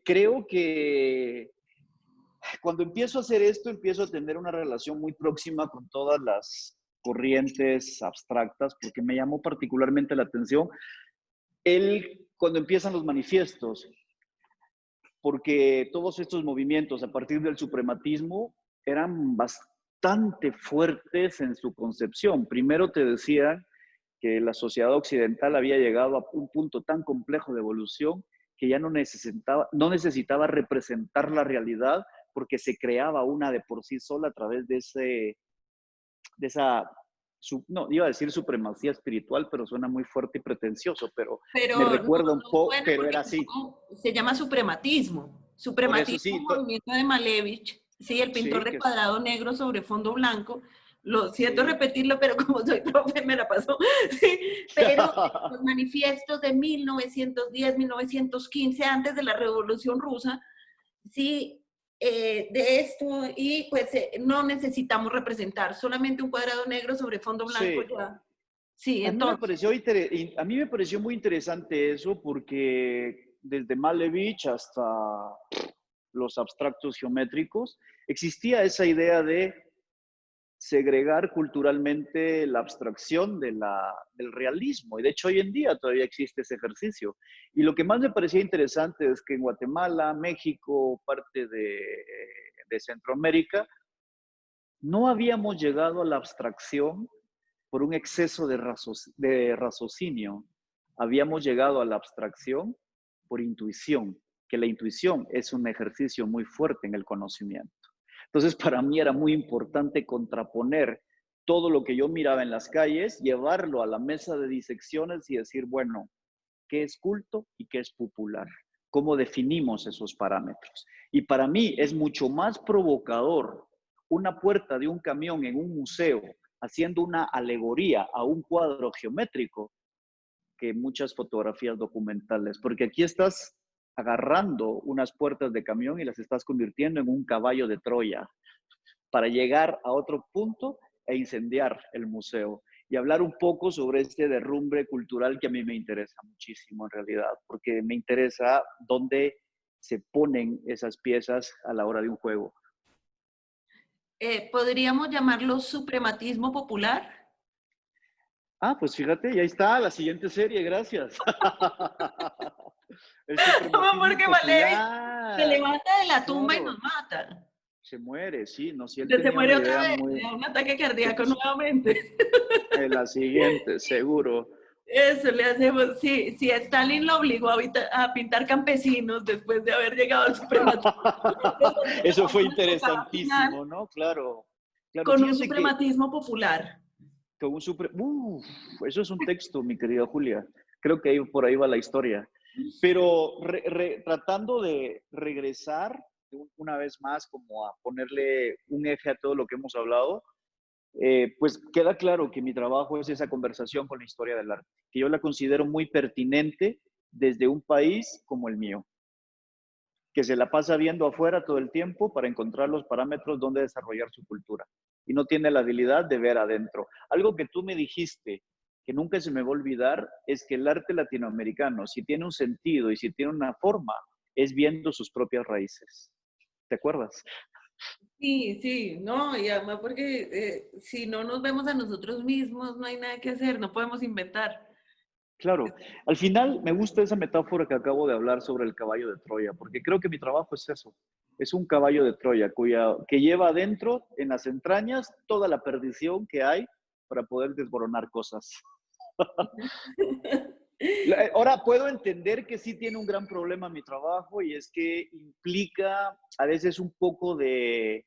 Creo que cuando empiezo a hacer esto, empiezo a tener una relación muy próxima con todas las corrientes abstractas, porque me llamó particularmente la atención cuando empiezan los manifiestos, porque todos estos movimientos a partir del suprematismo eran bastante fuertes en su concepción. Primero te decían que la sociedad occidental había llegado a un punto tan complejo de evolución que ya no necesitaba representar la realidad porque se creaba una de por sí sola a través de esa, no, iba a decir supremacía espiritual, pero suena muy fuerte y pretencioso, pero me Pero no, recuerda un no poco, suena pero porque era así. se llama suprematismo. Por eso Suprematismo, sí, movimiento de Malevich. Sí, el pintor sí, de que cuadrado negro sobre fondo blanco. Lo siento sí. repetirlo, pero como soy profe me la pasó. Sí, pero los manifiestos de 1910, 1915, antes de la Revolución Rusa, sí, de esto, y pues no necesitamos representar solamente un cuadrado negro sobre fondo blanco Sí, ya. Sí, a mí me entonces, pareció, a mí me pareció muy interesante eso porque desde Malevich hasta los abstractos geométricos existía esa idea de segregar culturalmente la abstracción del realismo. Y de hecho hoy en día todavía existe ese ejercicio. Y lo que más me parecía interesante es que en Guatemala, México, parte de Centroamérica, no habíamos llegado a la abstracción por un exceso de raciocinio. Habíamos llegado a la abstracción por intuición, que la intuición es un ejercicio muy fuerte en el conocimiento. Entonces, para mí era muy importante contraponer todo lo que yo miraba en las calles, llevarlo a la mesa de disecciones y decir, bueno, ¿qué es culto y qué es popular? ¿Cómo definimos esos parámetros? Y para mí es mucho más provocador una puerta de un camión en un museo haciendo una alegoría a un cuadro geométrico que muchas fotografías documentales, porque aquí estás agarrando unas puertas de camión y las estás convirtiendo en un caballo de Troya para llegar a otro punto e incendiar el museo y hablar un poco sobre este derrumbe cultural que a mí me interesa muchísimo en realidad, porque me interesa dónde se ponen esas piezas a la hora de un juego. ¿Podríamos llamarlo suprematismo popular? Ah, pues fíjate, y ahí está la siguiente serie, gracias. El suprematismo Porque Malevis se popular. levanta de la tumba y nos Claro, mata. se muere, sí, no, si él Se tenía una muere otra idea vez, muy... le da un ataque cardíaco nuevamente. La siguiente, seguro. Eso le hacemos, sí, si Stalin lo obligó a pintar campesinos después de haber llegado al suprematismo, nosotros Eso fue vamos a tocar final interesantísimo, ¿no? Claro. Claro, con un fíjate que suprematismo popular. con un eso es un texto, mi querida Julia. Creo que ahí, por ahí va la historia. Pero tratando de regresar una vez más como a ponerle un eje a todo lo que hemos hablado, pues queda claro que mi trabajo es esa conversación con la historia del arte, que yo la considero muy pertinente desde un país como el mío, que se la pasa viendo afuera todo el tiempo para encontrar los parámetros donde desarrollar su cultura y no tiene la habilidad de ver adentro. Algo que tú me dijiste que nunca se me va a olvidar es que el arte latinoamericano, si tiene un sentido y si tiene una forma, es viendo sus propias raíces. ¿Te acuerdas? Sí, sí, no, y además porque si no nos vemos a nosotros mismos, no hay nada que hacer, no podemos inventar. Claro, al final me gusta esa metáfora que acabo de hablar sobre el caballo de Troya, porque creo que mi trabajo es eso, es un caballo de Troya que lleva adentro, en las entrañas, toda la perdición que hay para poder desboronar cosas. Ahora puedo entender que sí tiene un gran problema mi trabajo y es que implica a veces un poco de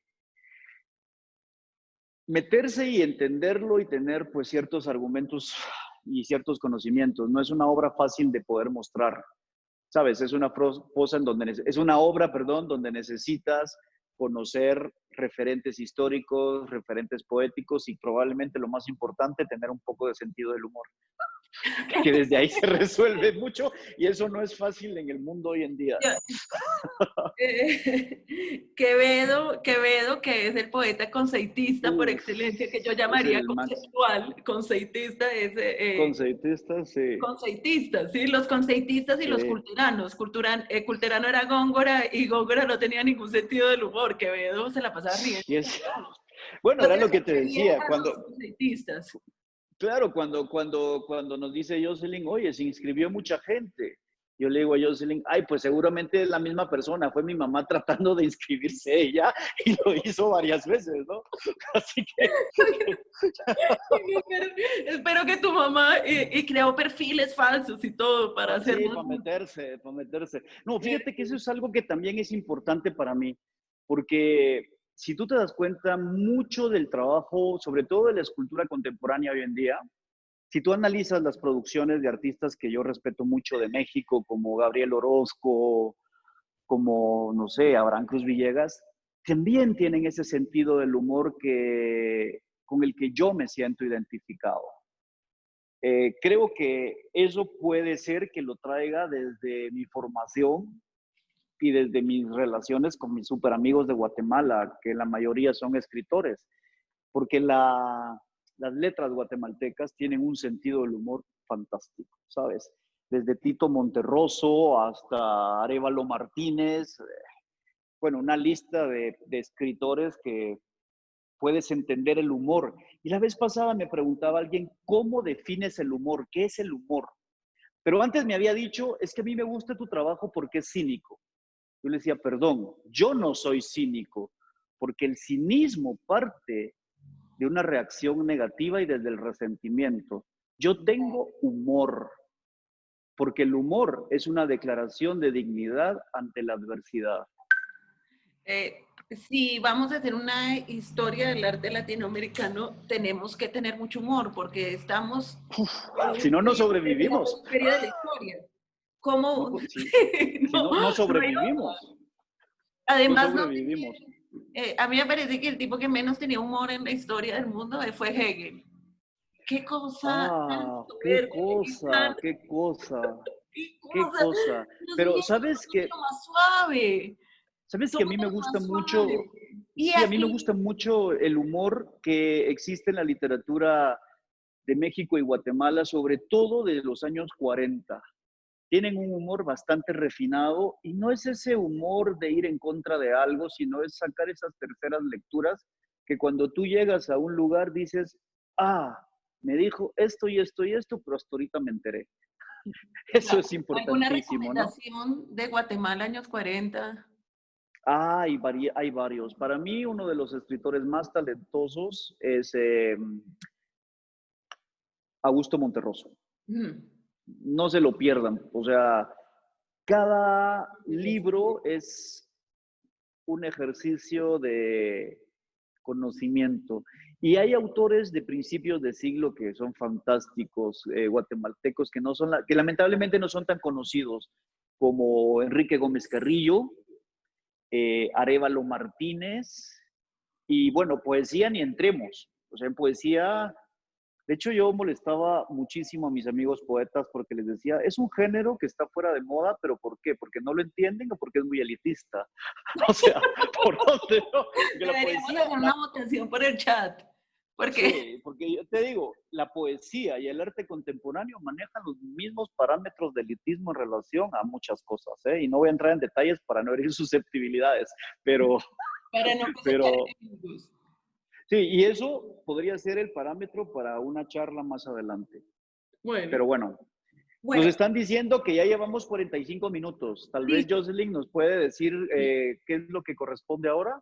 meterse y entenderlo y tener pues ciertos argumentos y ciertos conocimientos. No es una obra fácil de poder mostrar, ¿sabes? Es una cosa en donde es una obra, perdón, donde necesitas conocer referentes históricos, referentes poéticos y probablemente lo más importante, tener un poco de sentido del humor, que desde ahí se resuelve mucho y eso no es fácil en el mundo hoy en día. Quevedo, que es el poeta conceitista por Uf, excelencia, que yo es llamaría el máximo. conceptual, conceitista es Conceitista, sí. conceitistas, ¿sí? Los conceitistas y los Sí. culteranos. Culterano era Góngora y Góngora no tenía ningún sentido del humor. Quevedo se la pasaba riendo. Y es, bueno, Lo era que lo que se te quería decía, a los conceitistas. claro, cuando nos dice Jocelyn, oye, se inscribió mucha gente. Yo le digo a Jocelyn, ay, pues seguramente es la misma persona, fue mi mamá tratando de inscribirse ella y lo hizo varias veces, ¿no? Así que... Espero que tu mamá y creó perfiles falsos y todo para Sí, hacernos... para meterse, para meterse. No, fíjate que eso es algo que también es importante para mí, porque si tú te das cuenta, mucho del trabajo, sobre todo de la escultura contemporánea hoy en día, si tú analizas las producciones de artistas que yo respeto mucho de México, como Gabriel Orozco, como, no sé, Abraham Cruz Villegas, también tienen ese sentido del humor con el que yo me siento identificado. Creo que eso puede ser que lo traiga desde mi formación y desde mis relaciones con mis super amigos de Guatemala, que la mayoría son escritores, porque las letras guatemaltecas tienen un sentido del humor fantástico, ¿sabes? Desde Tito Monterroso hasta Arévalo Martínez, bueno, una lista de escritores que puedes entender el humor. Y la vez pasada me preguntaba alguien, ¿cómo defines el humor? ¿Qué es el humor? Pero antes me había dicho, es que a mí me gusta tu trabajo porque es cínico. Yo le decía, perdón, yo no soy cínico, porque el cinismo parte de una reacción negativa y desde el resentimiento. Yo tengo humor. porque el humor es una declaración de dignidad ante la adversidad. Si vamos a hacer una historia del arte latinoamericano, tenemos que tener mucho humor, porque estamos Si no, no sobrevivimos. en la historia. ¿Cómo? No, si No, no, no no hay sobrevivimos. otra. No Además, no sobrevivimos. a mí me parece que el tipo que menos tenía humor en la historia del mundo fue Hegel. Qué cosa tan Qué soberbia y tan... cosa, qué cosa, ¡Qué qué cosa! cosa. Dios Pero mío, sabes todo que, mucho más suave. a Todo mí me mucho gusta más suave. mucho, Y sí, a mí me aquí, gusta mucho el humor que existe en la literatura de México y Guatemala, sobre todo de los años 40. Tienen un humor bastante refinado y no es ese humor de ir en contra de algo, sino es sacar esas terceras lecturas que cuando tú llegas a un lugar dices, ah, me dijo esto y esto y esto, pero hasta ahorita me enteré. Eso es ¿alguna importantísimo, ¿no? recomendación de Guatemala años 40? Hay varios. Para mí, uno de los escritores más talentosos es Augusto Monterroso. Mm. No se lo pierdan. O sea, cada libro es un ejercicio de conocimiento. Y hay autores de principios de siglo que son fantásticos, guatemaltecos, que lamentablemente no son tan conocidos, como Enrique Gómez Carrillo, Arévalo Martínez, y bueno, poesía ni entremos. O sea, en poesía, de hecho yo molestaba muchísimo a mis amigos poetas porque les decía, es un género que está fuera de moda, pero ¿por qué? ¿Porque no lo entienden o porque es muy elitista? O sea, ¿por dónde no? Porque la Deberíamos poesía, hacer una votación por el chat. Porque, sí, porque yo te digo, la poesía y el arte contemporáneo manejan los mismos parámetros de elitismo en relación a muchas cosas, ¿eh? Y no voy a entrar en detalles para no herir susceptibilidades, pero, para no cosechar pero enemigos. sí, y eso podría ser el parámetro para una charla más adelante. Bueno, Pero bueno, nos bueno, están diciendo que ya llevamos 45 minutos. Tal vez listo. Jocelyn nos puede decir qué es lo que corresponde ahora.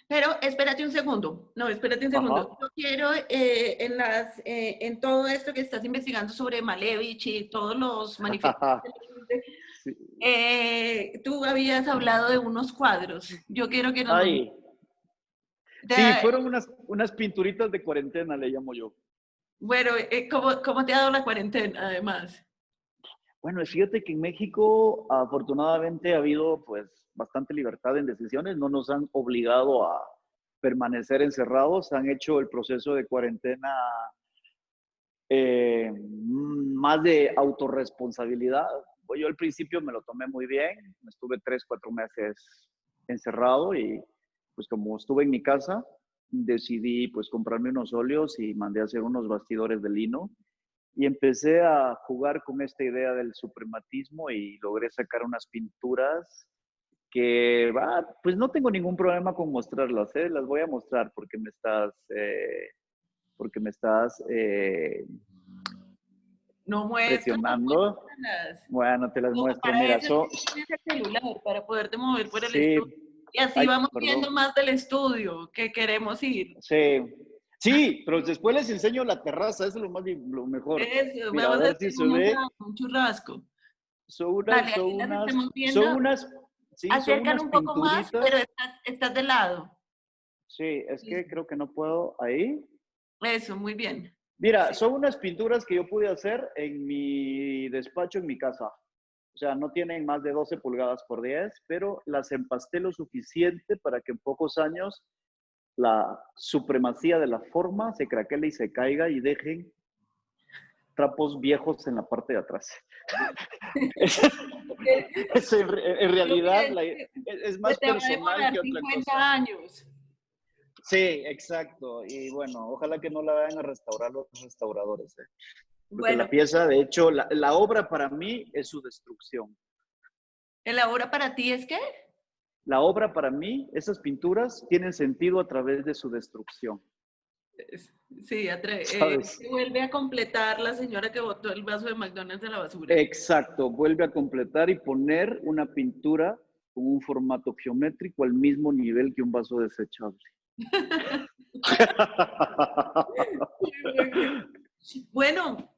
Pero espérate un segundo. No, espérate un Ajá. segundo. Yo quiero en todo esto que estás investigando sobre Malevich y todos los manifiestos, Sí. tú habías hablado de unos cuadros. Yo quiero que nos vayamos. Ay, sí, fueron unas pinturitas de cuarentena, le llamo yo. Bueno, ¿cómo te ha dado la cuarentena, además? Bueno, fíjate que en México afortunadamente ha habido pues bastante libertad en decisiones, no nos han obligado a permanecer encerrados, han hecho el proceso de cuarentena más de autorresponsabilidad. Pues yo al principio me lo tomé muy bien, estuve 3, 4 meses encerrado y pues como estuve en mi casa, decidí pues comprarme unos óleos y mandé a hacer unos bastidores de lino y empecé a jugar con esta idea del suprematismo y logré sacar unas pinturas que, pues no tengo ningún problema con mostrarlas, ¿eh? Las voy a mostrar porque me estás No presionando. muéstralas. Bueno, te las No, muestro. para Mira, eso tienes el celular, para poderte mover por el sí, estudio. Y así ay, vamos perdón, viendo más del estudio que queremos ir. sí, sí, pero después les enseño la terraza, eso es lo mejor. Eso, Mira, a vamos a ver si hacer se ve. un churrasco. Son unas, Dale, son aquí las unas, estamos viendo. son unas, sí, son Acércalo unas un poco más, pero pinturitas. estás de lado. Sí, es que Listo. creo que no puedo ahí. Eso, muy bien. Mira, Sí. son unas pinturas que yo pude hacer en mi despacho, en mi casa. O sea, no tienen más de 12 pulgadas por 10, pero las empasté lo suficiente para que en pocos años la supremacía de la forma se craquele y se caiga y dejen trapos viejos en la parte de atrás. En Creo realidad que es se más te va a personal demorar que otra 50 cosa. años. Sí, exacto. Y bueno, ojalá que no la vayan a restaurar los restauradores. Porque Bueno, la pieza, de hecho, la obra para mí es su destrucción. ¿el ahora para ti es qué? La obra para mí, esas pinturas tienen sentido a través de su destrucción. Sí, ¿Sabes? se vuelve a completar la señora que botó el vaso de McDonald's en la basura. Exacto, vuelve a completar y poner una pintura con un formato geométrico al mismo nivel que un vaso desechable. Muy bien. Bueno,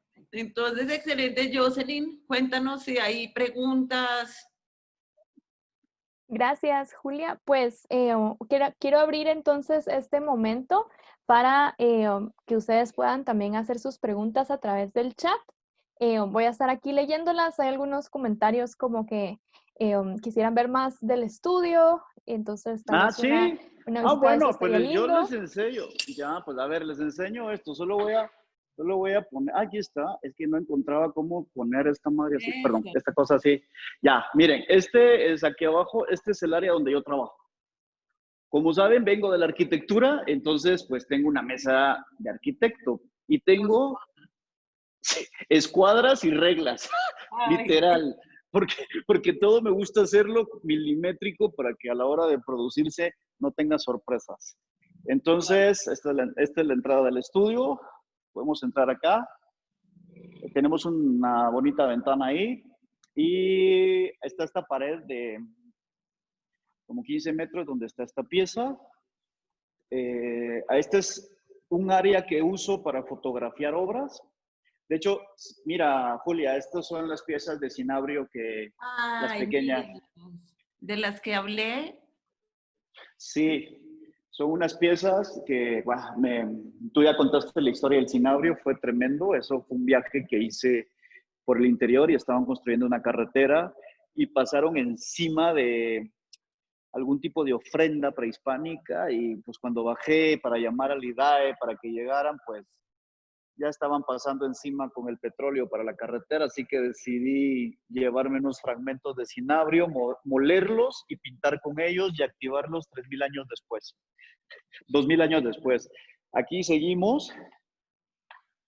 Entonces, excelente, Jocelyn. Cuéntanos si hay preguntas. Gracias, Julia. Pues quiero abrir entonces este momento para que ustedes puedan también hacer sus preguntas a través del chat. Voy a estar aquí leyéndolas. Hay algunos comentarios como que quisieran ver más del estudio, entonces tal vez Sí. una visita de eso Bueno, pues estaría yo lindo. les enseño. Ya, pues a ver, les enseño esto. Solo voy a poner, aquí está, es que no encontraba cómo poner esta madre así, perdón, Eso. esta cosa así. Ya, miren, este es aquí abajo, este es el área donde yo trabajo. Como saben, vengo de la arquitectura, entonces pues tengo una mesa de arquitecto y tengo escuadras y reglas, Ay, literal, porque todo me gusta hacerlo milimétrico para que a la hora de producirse no tenga sorpresas. Entonces, esta es la entrada del estudio, podemos entrar acá, tenemos una bonita ventana ahí y está esta pared de como 15 metros donde está esta pieza. Este es un área que uso para fotografiar obras. De hecho, mira, Julia, estas son las piezas de cinabrio las ay, pequeñas. de las que hablé. Sí, son unas piezas que, tú ya contaste la historia del cinabrio, fue tremendo. Eso fue un viaje que hice por el interior y estaban construyendo una carretera y pasaron encima de algún tipo de ofrenda prehispánica y pues cuando bajé para llamar al IDAE para que llegaran, pues ya estaban pasando encima con el petróleo para la carretera, así que decidí llevarme unos fragmentos de cinabrio, molerlos y pintar con ellos y activarlos 3.000 años después, 2.000 años después. Aquí seguimos,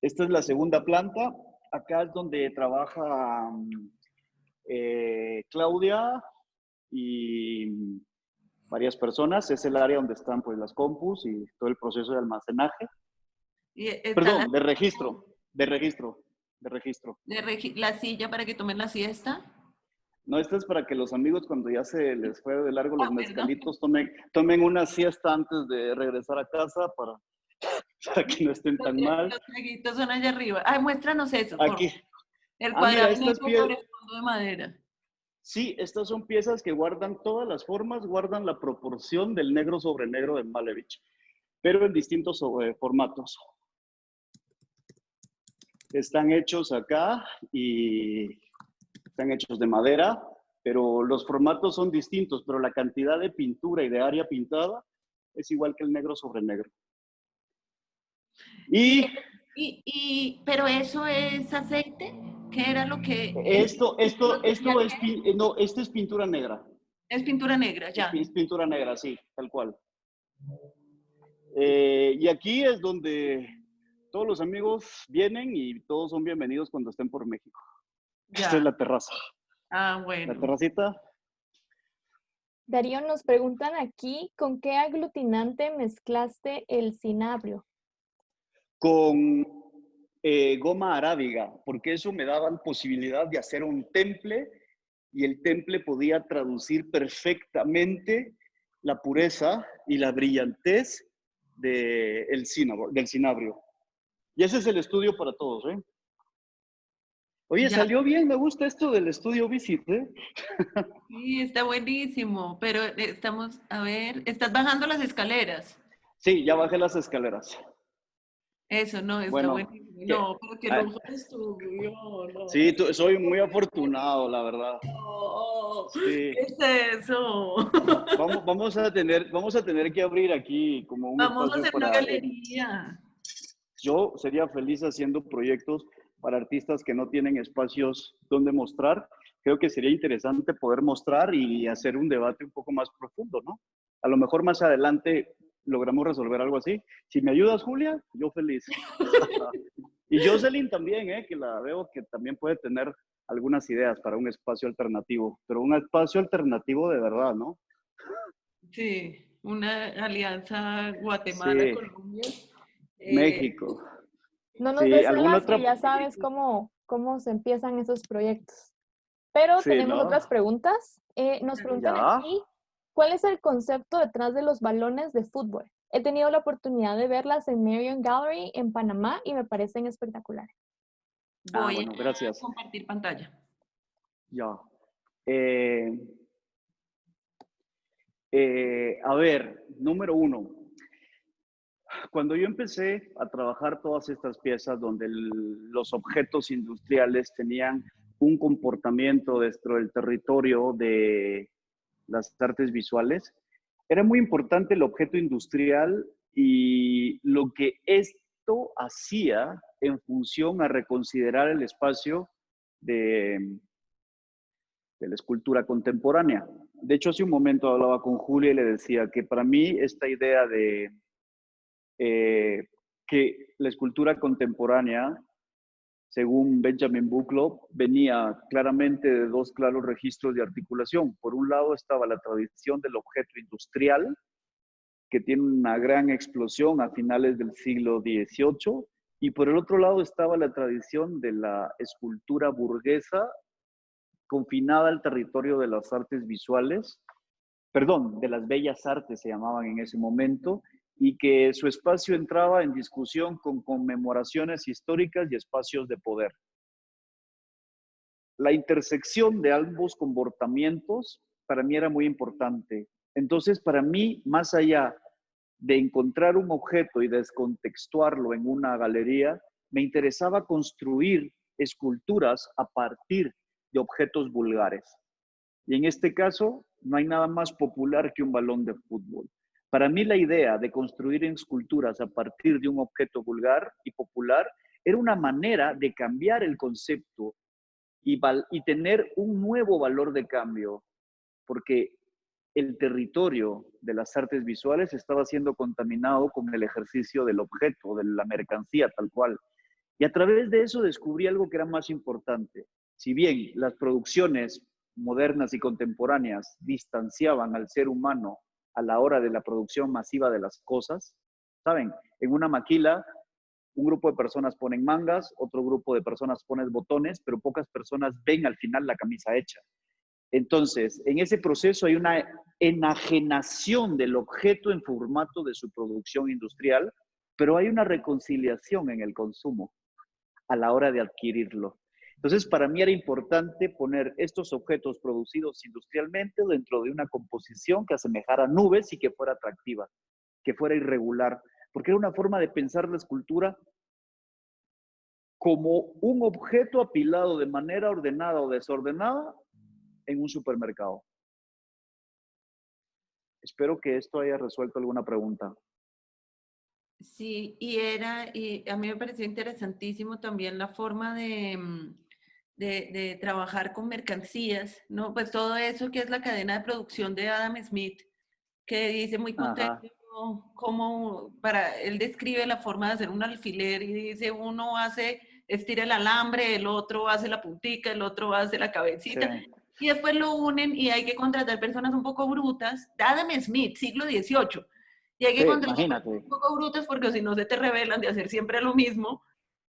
esta es la segunda planta, acá es donde trabaja Claudia y varias personas, es el área donde están pues las compus y todo el proceso de almacenaje. Y está Perdón, de registro, de registro, de registro. la silla para que tomen la siesta. No, esto es para que los amigos cuando ya se les fue de largo los Ah, perdón. mezcalitos tomen una siesta antes de regresar a casa para que no estén tan mal. Los traguitos son allá arriba. Ay, muéstranos eso, por Aquí. favor. El Mira, cuadrado negro sobre el fondo de madera. sí, estas son piezas que guardan todas las formas, guardan la proporción del negro sobre negro de Malevich, pero en distintos formatos. Están hechos acá y están hechos de madera, pero los formatos son distintos, pero la cantidad de pintura y de área pintada es igual que el negro sobre negro. Y Pero eso es aceite. ¿Qué era lo que esto es, que no, esto es pintura negra. es pintura negra? Ya. Es pintura negra, sí, tal cual. Y aquí es donde todos los amigos vienen y todos son bienvenidos cuando estén por México. Esta es Ya. la terraza. Ah, La bueno. terracita. Darío, nos preguntan aquí, ¿con qué aglutinante mezclaste el cinabrio? Con goma arábiga, porque eso me daba la posibilidad de hacer un temple y el temple podía traducir perfectamente la pureza y la brillantez del cinabrio. Y ese es el estudio para todos, ¿eh? Oye, Ya. salió bien, me gusta esto del estudio Visit, ¿eh? Sí, está buenísimo. Pero estamos, a ver, estás bajando las escaleras. Sí, ya bajé las escaleras. Eso, no, está Bueno, buenísimo. ¿qué? No, pero qué lujo de estudio, no. Sí, soy muy afortunado, la verdad. No, Sí. ¿qué es eso? Vamos a tener que abrir aquí como un Vamos a espacio hacer una para... galería. yo sería feliz haciendo proyectos para artistas que no tienen espacios donde mostrar. Creo que sería interesante poder mostrar y hacer un debate un poco más profundo, ¿no? A lo mejor más adelante logramos resolver algo así. Si me ayudas, Julia, yo feliz. Y Jocelyn también, que la veo que también puede tener algunas ideas para un espacio alternativo, pero un espacio alternativo de verdad, ¿no? Sí, una alianza Sí, Guatemala-Colombia. México. No nos Sí, des ¿alguna alas otra? que ya sabes cómo se empiezan esos proyectos. Pero Sí, tenemos ¿no? otras preguntas. Nos preguntan Ya. aquí, ¿cuál es el concepto detrás de los balones de fútbol? He tenido la oportunidad de verlas en Marion Gallery en Panamá y me parecen espectaculares. Voy Bueno, a gracias. compartir pantalla. Ya. Eh, a ver, número uno. Cuando yo empecé a trabajar todas estas piezas donde los objetos industriales tenían un comportamiento dentro del territorio de las artes visuales, era muy importante el objeto industrial y lo que esto hacía en función a reconsiderar el espacio de, de la escultura contemporánea. De hecho, hace un momento hablaba con Julia y le decía que para mí esta idea de que la escultura contemporánea, según Benjamin Buchloh, venía claramente de dos claros registros de articulación. Por un lado estaba la tradición del objeto industrial, que tiene una gran explosión a finales del siglo XVIII, y por el otro lado estaba la tradición de la escultura burguesa, confinada al territorio de las artes visuales, perdón, de las bellas artes se llamaban en ese momento, y que su espacio entraba en discusión con conmemoraciones históricas y espacios de poder. La intersección de ambos comportamientos para mí era muy importante. Entonces, para mí, más allá de encontrar un objeto y descontextuarlo en una galería, me interesaba construir esculturas a partir de objetos vulgares. Y en este caso, no hay nada más popular que un balón de fútbol. Para mí la idea de construir esculturas a partir de un objeto vulgar y popular era una manera de cambiar el concepto y tener un nuevo valor de cambio, porque el territorio de las artes visuales estaba siendo contaminado con el ejercicio del objeto, de la mercancía tal cual. Y a través de eso descubrí algo que era más importante. Si bien las producciones modernas y contemporáneas distanciaban al ser humano a la hora de la producción masiva de las cosas, ¿saben? En una maquila, un grupo de personas ponen mangas, otro grupo de personas ponen botones, pero pocas personas ven al final la camisa hecha. Entonces, en ese proceso hay una enajenación del objeto en formato de su producción industrial, pero hay una reconciliación en el consumo a la hora de adquirirlo. Entonces, para mí era importante poner estos objetos producidos industrialmente dentro de una composición que asemejara nubes y que fuera atractiva, que fuera irregular, porque era una forma de pensar la escultura como un objeto apilado de manera ordenada o desordenada en un supermercado. Espero que esto haya resuelto alguna pregunta. Sí, y a mí me pareció interesantísimo también la forma de trabajar con mercancías, ¿no? Pues todo eso que es la cadena de producción de Adam Smith, que dice muy contento Ajá. cómo él describe la forma de hacer un alfiler y dice uno estira el alambre, el otro hace la puntica, el otro hace la Sí, cabecita, y después lo unen y hay que contratar personas un poco brutas. Adam Smith, siglo XVIII. Y hay sí, que contratar personas imagínate. un poco brutas porque si no se te rebelan de hacer siempre lo mismo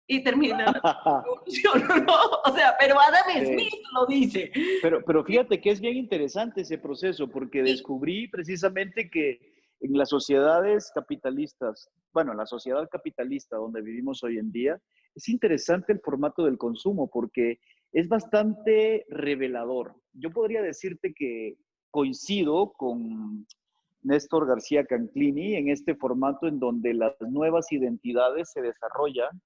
y terminan la revolución, ¿no? O sea, pero Adam Sí. Smith lo dice. Pero fíjate que es bien interesante ese proceso, porque Y, descubrí precisamente que en las sociedades capitalistas, bueno, en la sociedad capitalista donde vivimos hoy en día, es interesante el formato del consumo porque es bastante revelador. Yo podría decirte que coincido con Néstor García Canclini en este formato en donde las nuevas identidades se desarrollan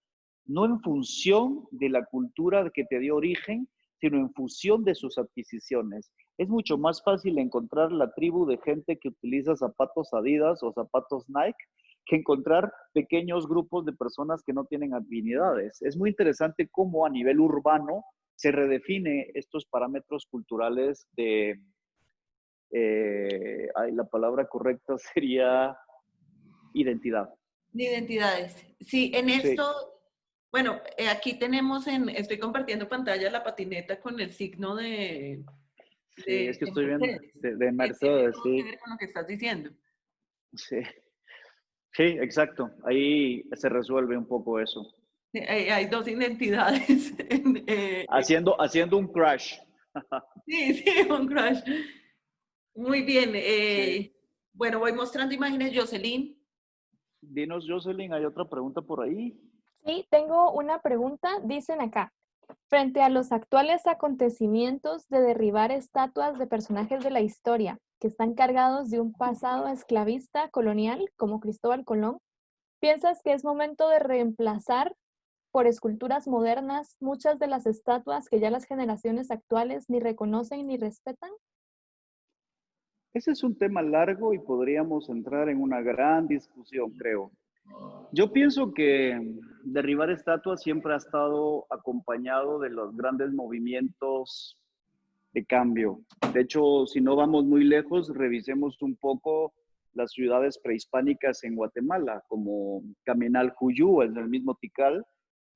no en función de la cultura que te dio origen, sino en función de sus adquisiciones. Es mucho más fácil encontrar la tribu de gente que utiliza zapatos Adidas o zapatos Nike que encontrar pequeños grupos de personas que no tienen afinidades. Es muy interesante cómo a nivel urbano se redefine estos parámetros culturales de, la palabra correcta sería identidad. de identidades. Sí, en Sí, esto, bueno, aquí tenemos estoy compartiendo pantalla la patineta con el signo sí, es que de estoy viendo Mercedes, de que tiene Mercedes, todo que sí, ver con lo que estás diciendo. sí, sí, exacto. Ahí se resuelve un poco eso. Hay dos identidades. Haciendo un crash. Sí, sí, un crush. Muy bien. Sí. Bueno, voy mostrando imágenes, Jocelyn. Dinos, Jocelyn, ¿hay otra pregunta por ahí? Sí, tengo una pregunta. Dicen acá, Frente a los actuales acontecimientos de derribar estatuas de personajes de la historia que están cargados de un pasado esclavista colonial como Cristóbal Colón, ¿piensas que es momento de reemplazar por esculturas modernas muchas de las estatuas que ya las generaciones actuales ni reconocen ni respetan? Ese es un tema largo y podríamos entrar en una gran discusión, creo. Yo pienso que derribar estatuas siempre ha estado acompañado de los grandes movimientos de cambio. De hecho, si no vamos muy lejos, revisemos un poco las ciudades prehispánicas en Guatemala, como Caminal Juyú, en el mismo Tikal,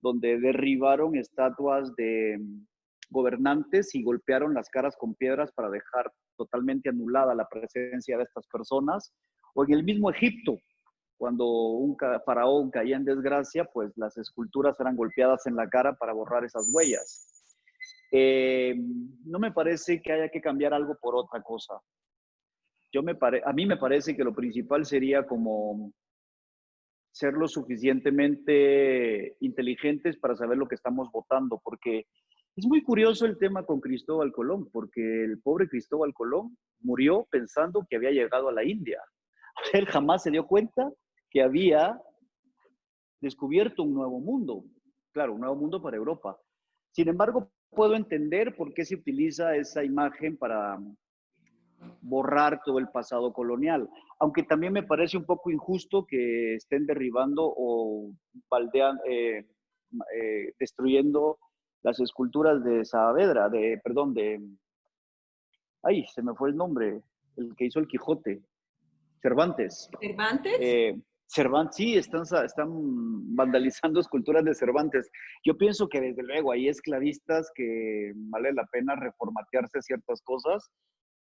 donde derribaron estatuas de gobernantes y golpearon las caras con piedras para dejar totalmente anulada la presencia de estas personas. O en el mismo Egipto, cuando un faraón caía en desgracia, pues las esculturas eran golpeadas en la cara para borrar esas huellas. No me parece que haya que cambiar algo por otra cosa. A mí me parece que lo principal sería como ser lo suficientemente inteligentes para saber lo que estamos votando, porque es muy curioso el tema con Cristóbal Colón, porque el pobre Cristóbal Colón murió pensando que había llegado a la India. Él jamás se dio cuenta que había descubierto un nuevo mundo, claro, un nuevo mundo para Europa. Sin embargo, puedo entender por qué se utiliza esa imagen para borrar todo el pasado colonial, aunque también me parece un poco injusto que estén derribando o destruyendo las esculturas de Saavedra, ay, se me fue el nombre, el que hizo el Quijote, Cervantes. ¿Cervantes? Cervantes, sí, están vandalizando esculturas de Cervantes. Yo pienso que desde luego hay esclavistas que vale la pena reformatearse ciertas cosas.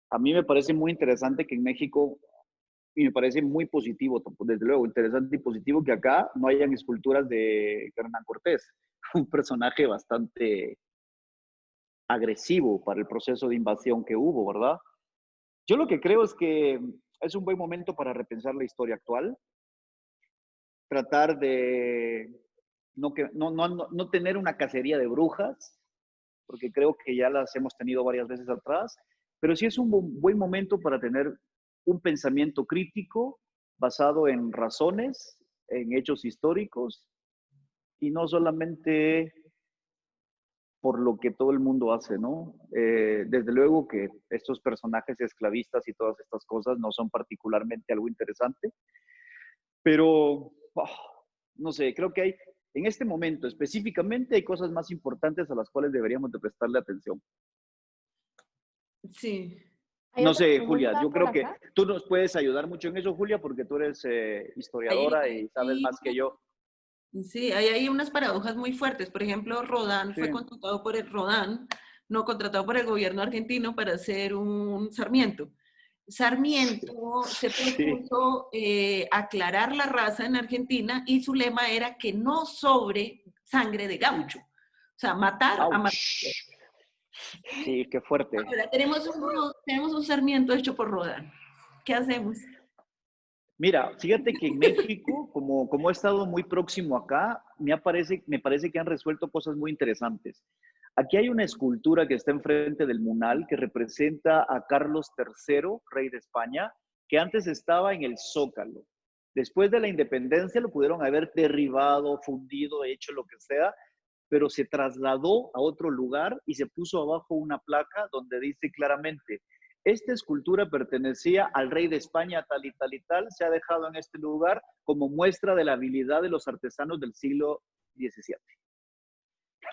A mí me parece muy interesante que en México, y me parece muy positivo, desde luego, interesante y positivo que acá no hayan esculturas de Hernán Cortés, un personaje bastante agresivo para el proceso de invasión que hubo, ¿verdad? Yo lo que creo es que es un buen momento para repensar la historia actual, tratar de no tener una cacería de brujas, porque creo que ya las hemos tenido varias veces atrás, pero sí es un buen momento para tener un pensamiento crítico basado en razones, en hechos históricos, y no solamente por lo que todo el mundo hace, ¿no? Desde luego que estos personajes esclavistas y todas estas cosas no son particularmente algo interesante, pero no sé, creo que en este momento específicamente hay cosas más importantes a las cuales deberíamos de prestarle atención. Sí. No sé, Julia, pregunta yo por creo que acá? tú nos puedes ayudar mucho en eso, Julia, porque tú eres historiadora y sabes Hay más que yo. Sí, hay unas paradojas muy fuertes. Por ejemplo, Rodán Sí, fue contratado por el Rodán, no contratado por el gobierno argentino para hacer un Sarmiento. Sarmiento se sí. propuso aclarar la raza en Argentina y su lema era que no sobre sangre de gaucho. O sea, matar a matar. Ouch. Sí, qué fuerte. Ahora tenemos un Sarmiento hecho por Rodán. ¿Qué hacemos? Mira, fíjate que en México, como he estado muy próximo acá, me parece que han resuelto cosas muy interesantes. Aquí hay una escultura que está enfrente del Munal que representa a Carlos III, rey de España, que antes estaba en el Zócalo. Después de la independencia lo pudieron haber derribado, fundido, hecho lo que sea, pero se trasladó a otro lugar y se puso abajo una placa donde dice claramente: esta escultura pertenecía al rey de España tal y tal y tal, se ha dejado en este lugar como muestra de la habilidad de los artesanos del siglo XVII.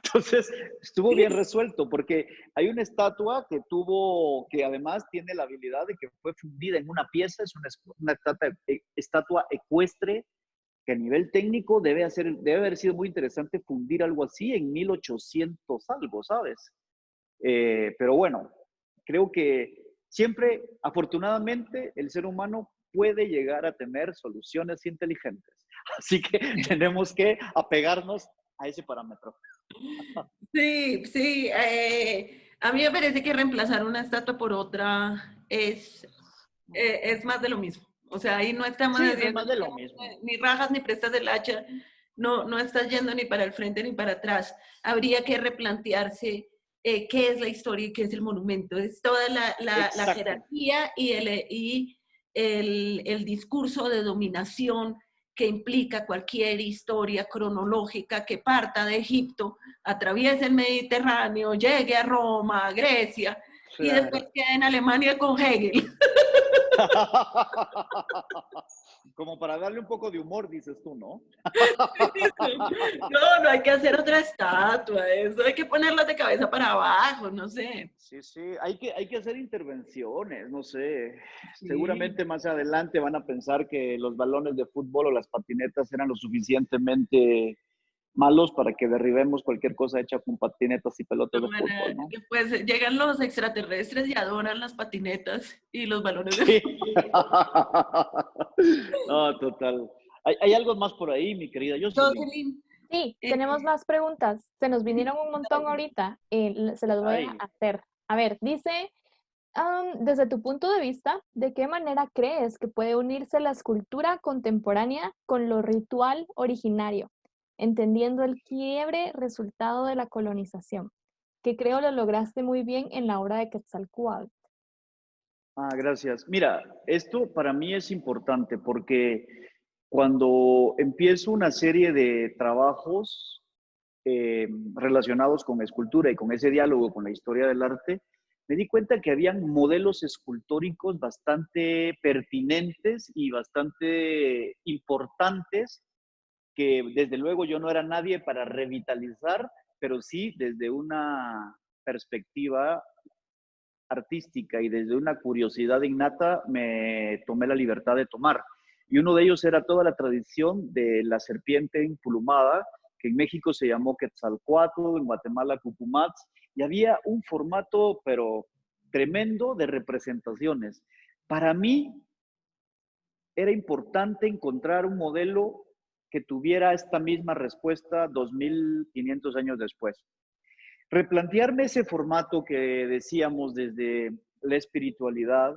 Entonces, estuvo bien resuelto porque hay una estatua que además tiene la habilidad de que fue fundida en una pieza, es una estatua ecuestre que a nivel técnico debe haber sido muy interesante fundir algo así en 1800 algo, ¿sabes? Pero bueno, creo que siempre, afortunadamente, el ser humano puede llegar a tener soluciones inteligentes. Así que tenemos que apegarnos a ese parámetro. Sí, sí. A mí me parece que reemplazar una estatua por otra es más de lo mismo. O sea, ahí no estamos Sí, no es diciendo más de lo mismo. ni rajas ni prestas el hacha, no estás yendo ni para el frente ni para atrás. Habría que replantearse qué es la historia y qué es el monumento. Es toda la jerarquía y el discurso de dominación que implica cualquier historia cronológica que parta de Egipto, atraviese el Mediterráneo, llegue a Roma, a Grecia, y después quede en Alemania con Hegel. Como para darle un poco de humor, dices tú, ¿no? No hay que hacer otra estatua, eso hay que ponerla de cabeza para abajo, no sé. Sí, sí, hay que hacer intervenciones, no sé. Sí. Seguramente más adelante van a pensar que los balones de fútbol o las patinetas eran lo suficientemente malos para que derribemos cualquier cosa hecha con patinetas y pelotas de fútbol, ¿no? Después llegan los extraterrestres y adoran las patinetas y los balones de Sí. fútbol. No, total. ¿Hay algo más por ahí, mi querida Jocelyn, Sí, tenemos más preguntas. Se nos vinieron un montón ahorita. Se las voy a hacer. A ver, dice, desde tu punto de vista, ¿de qué manera crees que puede unirse la escultura contemporánea con lo ritual originario, entendiendo el quiebre resultado de la colonización? Que creo lo lograste muy bien en la obra de Quetzalcóatl. Gracias. Mira, esto para mí es importante porque cuando empiezo una serie de trabajos relacionados con escultura y con ese diálogo con la historia del arte, me di cuenta que habían modelos escultóricos bastante pertinentes y bastante importantes que desde luego yo no era nadie para revitalizar, pero sí desde una perspectiva artística y desde una curiosidad innata me tomé la libertad de tomar. Y uno de ellos era toda la tradición de la serpiente emplumada, que en México se llamó Quetzalcóatl, en Guatemala Cucumatz, y había un formato, pero tremendo, de representaciones. Para mí era importante encontrar un modelo que tuviera esta misma respuesta 2500 años después. Replantearme ese formato que decíamos desde la espiritualidad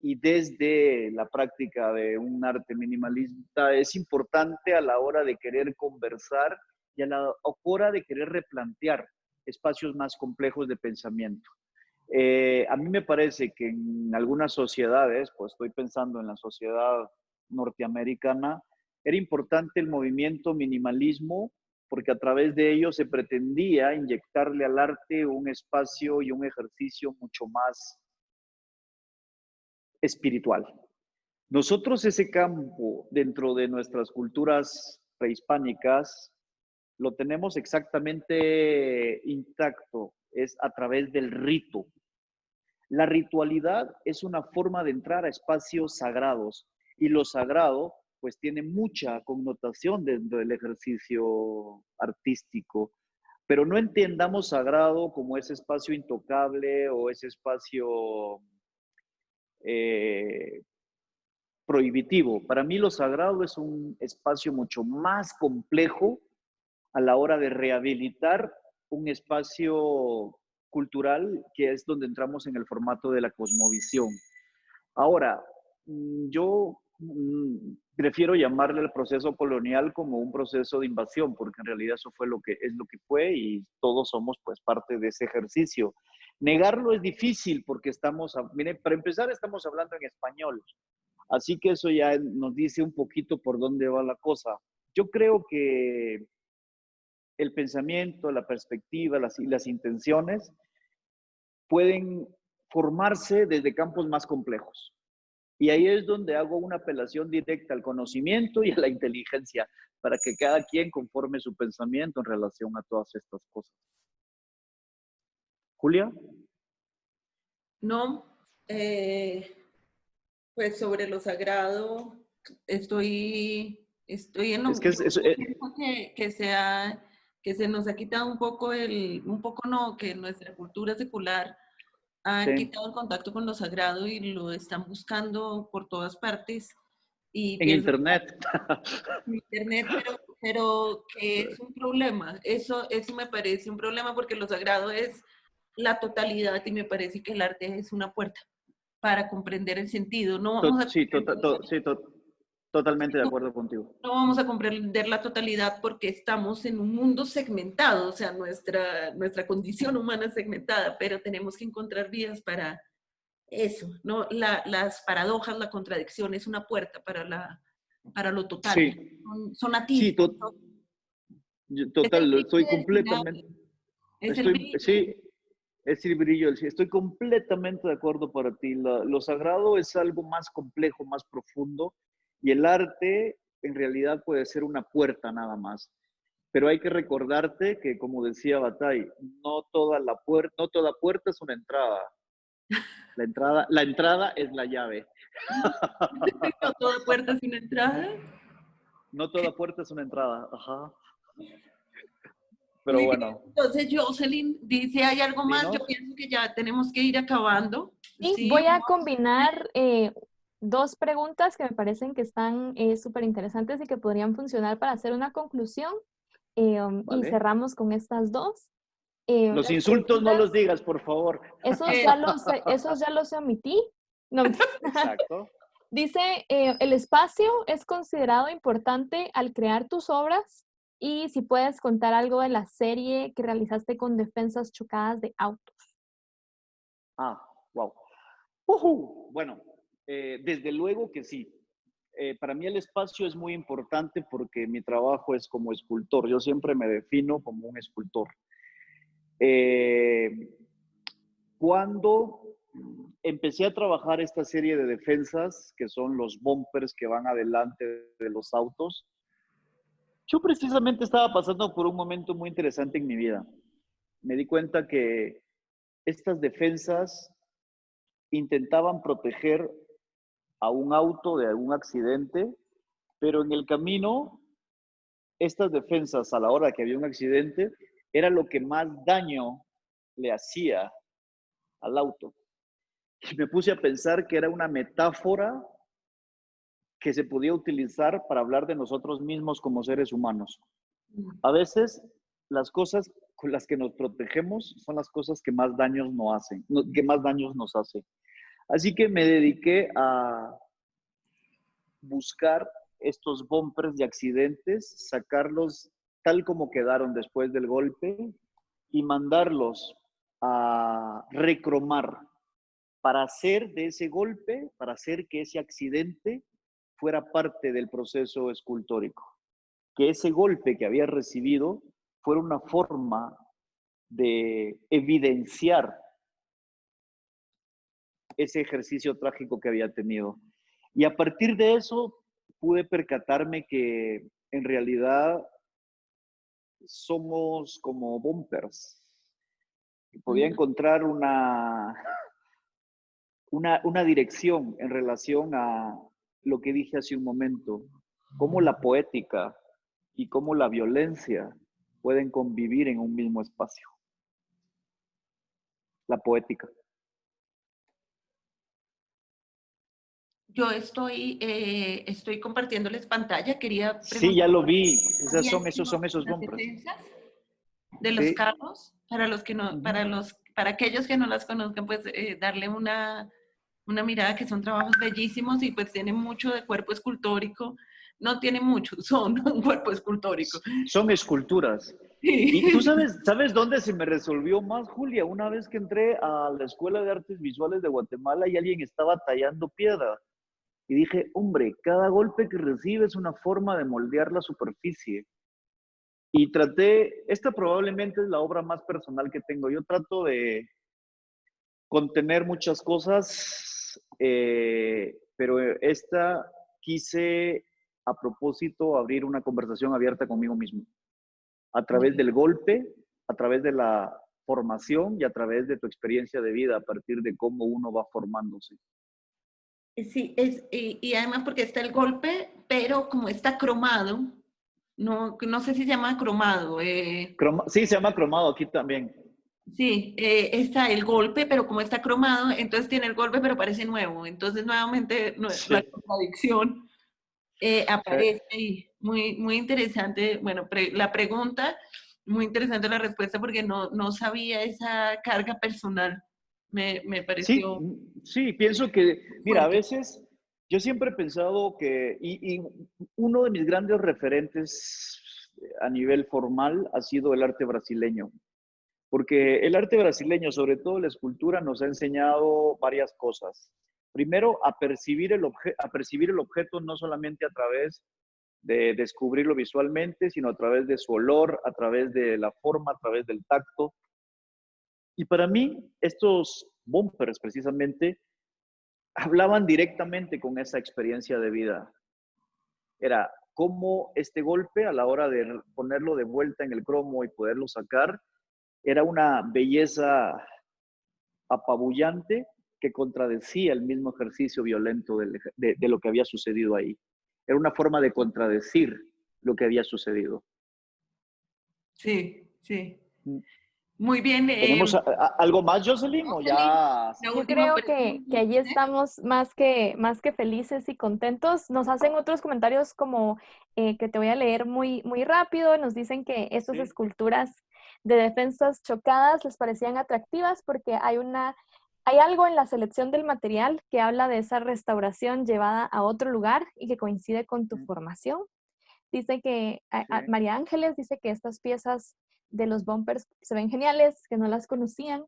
y desde la práctica de un arte minimalista es importante a la hora de querer conversar y a la hora de querer replantear espacios más complejos de pensamiento. A mí me parece que en algunas sociedades, pues estoy pensando en la sociedad norteamericana, era importante el movimiento minimalismo porque a través de ello se pretendía inyectarle al arte un espacio y un ejercicio mucho más espiritual. Nosotros ese campo dentro de nuestras culturas prehispánicas lo tenemos exactamente intacto, es a través del rito. La ritualidad es una forma de entrar a espacios sagrados y lo sagrado pues tiene mucha connotación dentro del ejercicio artístico, pero no entendamos sagrado como ese espacio intocable o ese espacio eh, prohibitivo. Para mí lo sagrado es un espacio mucho más complejo a la hora de rehabilitar un espacio cultural que es donde entramos en el formato de la cosmovisión. Ahora, yo prefiero llamarle al proceso colonial como un proceso de invasión, porque en realidad eso fue lo que es lo que fue y todos somos pues parte de ese ejercicio. Negarlo es difícil porque miren, para empezar estamos hablando en español, así que eso ya nos dice un poquito por dónde va la cosa. Yo creo que el pensamiento, la perspectiva, las intenciones pueden formarse desde campos más complejos. Y ahí es donde hago una apelación directa al conocimiento y a la inteligencia, para que cada quien conforme su pensamiento en relación a todas estas cosas. Julia. No, pues sobre lo sagrado estoy en lo que se nos ha quitado un poco que nuestra cultura secular ha quitado el contacto con lo sagrado y lo están buscando por todas partes. Y en internet. En internet, pero que es un problema. Eso me parece un problema porque lo sagrado es la totalidad y me parece que el arte es una puerta para comprender el sentido. No vamos a Totalmente de acuerdo contigo. No vamos a comprender la totalidad porque estamos en un mundo segmentado, o sea, nuestra condición humana es segmentada, pero tenemos que encontrar vías para eso, ¿no? Las paradojas, la contradicción es una puerta para lo total. Sí, Son sí, atisbos, es el total, brillo estoy del final, completamente, es el brillo. sí, es el brillo, sí, estoy completamente de acuerdo para ti. Lo sagrado es algo más complejo, más profundo, y el arte en realidad puede ser una puerta nada más. Pero hay que recordarte que, como decía Bataille, no toda puerta es una entrada. La entrada es la llave. No toda puerta sin entrada. No toda puerta es una entrada. Ajá. Pero Muy bien, bueno, entonces Jocelyn dice, ¿hay algo más? Yo dinos. pienso que ya tenemos que ir acabando. Y Sí, voy a combinar dos preguntas que me parecen que están súper interesantes y que podrían funcionar para hacer una conclusión. Y ¿Vale? cerramos con estas dos. Los Las insultos no los preguntas, digas, por favor. eh, esos ya los omití. No, Exacto. dice, el espacio es considerado importante al crear tus obras y si puedes contar algo de la serie que realizaste con defensas chocadas de autos. Ah, wow. Bueno, desde luego que sí. Para mí el espacio es muy importante porque mi trabajo es como escultor. Yo siempre me defino como un escultor. Eh, Cuando empecé a trabajar esta serie de defensas, que son los bumpers que van adelante de los autos, yo precisamente estaba pasando por un momento muy interesante en mi vida. Me di cuenta que estas defensas intentaban proteger a un auto de algún accidente, pero en el camino, estas defensas a la hora que había un accidente, era lo que más daño le hacía al auto. Y me puse a pensar que era una metáfora que se podía utilizar para hablar de nosotros mismos como seres humanos. A veces las cosas con las que nos protegemos son las cosas que más daños nos hacen, que más daños nos hacen. Así que me dediqué a buscar estos bumpers de accidentes, sacarlos tal como quedaron después del golpe y mandarlos a recromar para hacer de ese golpe, para hacer que ese accidente fuera parte del proceso escultórico, que ese golpe que había recibido fuera una forma de evidenciar ese ejercicio trágico que había tenido. Y a partir de eso pude percatarme que en realidad somos como bumpers. Podía encontrar una dirección en relación a lo que dije hace un momento, cómo la poética y cómo la violencia pueden convivir en un mismo espacio. La poética. yo estoy compartiéndoles pantalla. Quería Sí, ya preguntar lo vi. Esos bien son esos las bumpers. defensas de los Sí. carros, para los que no, para aquellos que no las conozcan, pues darle una mirada que son trabajos bellísimos y pues tienen mucho de cuerpo escultórico. No tiene mucho, son un cuerpo escultórico. Son esculturas. Y tú Sí. sabes dónde se me resolvió más, Julia, una vez que entré a la Escuela de Artes Visuales de Guatemala y alguien estaba tallando piedra. Y dije, hombre, cada golpe que recibe es una forma de moldear la superficie. Y esta probablemente es la obra más personal que tengo. Yo trato de contener muchas cosas, pero esta quise a propósito abrir una conversación abierta conmigo mismo, a través del golpe, a través de la formación y a través de tu experiencia de vida, a partir de cómo uno va formándose. Sí, y además porque está el golpe, pero como está cromado, no sé si se llama cromado. Sí, se llama cromado aquí también. Sí, está el golpe, pero como está cromado, entonces tiene el golpe, pero parece nuevo. Entonces, nuevamente, la Sí, contradicción sí. aparece ahí. Muy, muy interesante. Bueno, la pregunta, muy interesante la respuesta, porque no sabía esa carga personal. Me Sí, pareció sí, pienso que, mira, a fuerte. veces Yo siempre he pensado y uno de mis grandes referentes a nivel formal ha sido el arte brasileño, porque el arte brasileño, sobre todo la escultura, nos ha enseñado varias cosas. Primero, a percibir el objeto no solamente a través de descubrirlo visualmente, sino a través de su olor, a través de la forma, a través del tacto. Y para mí, estos bumpers precisamente hablaban directamente con esa experiencia de vida. Era cómo este golpe, a la hora de ponerlo de vuelta en el cromo y poderlo sacar, era una belleza apabullante que contradecía el mismo ejercicio violento de lo que había sucedido ahí. Era una forma de contradecir lo que había sucedido. Sí, sí. Muy bien. ¿Tenemos algo más, Jocelyn? ¿O ya? La Yo última creo pregunta. que allí estamos más que felices y contentos. Nos hacen otros comentarios como que te voy a leer muy rápido. Nos dicen que estas Sí. esculturas de defensas chocadas les parecían atractivas porque hay algo en la selección del material que habla de esa restauración llevada a otro lugar y que coincide con tu formación. Dice que Sí. María Ángeles dice que estas piezas de los bumpers se ven geniales, que no las conocían.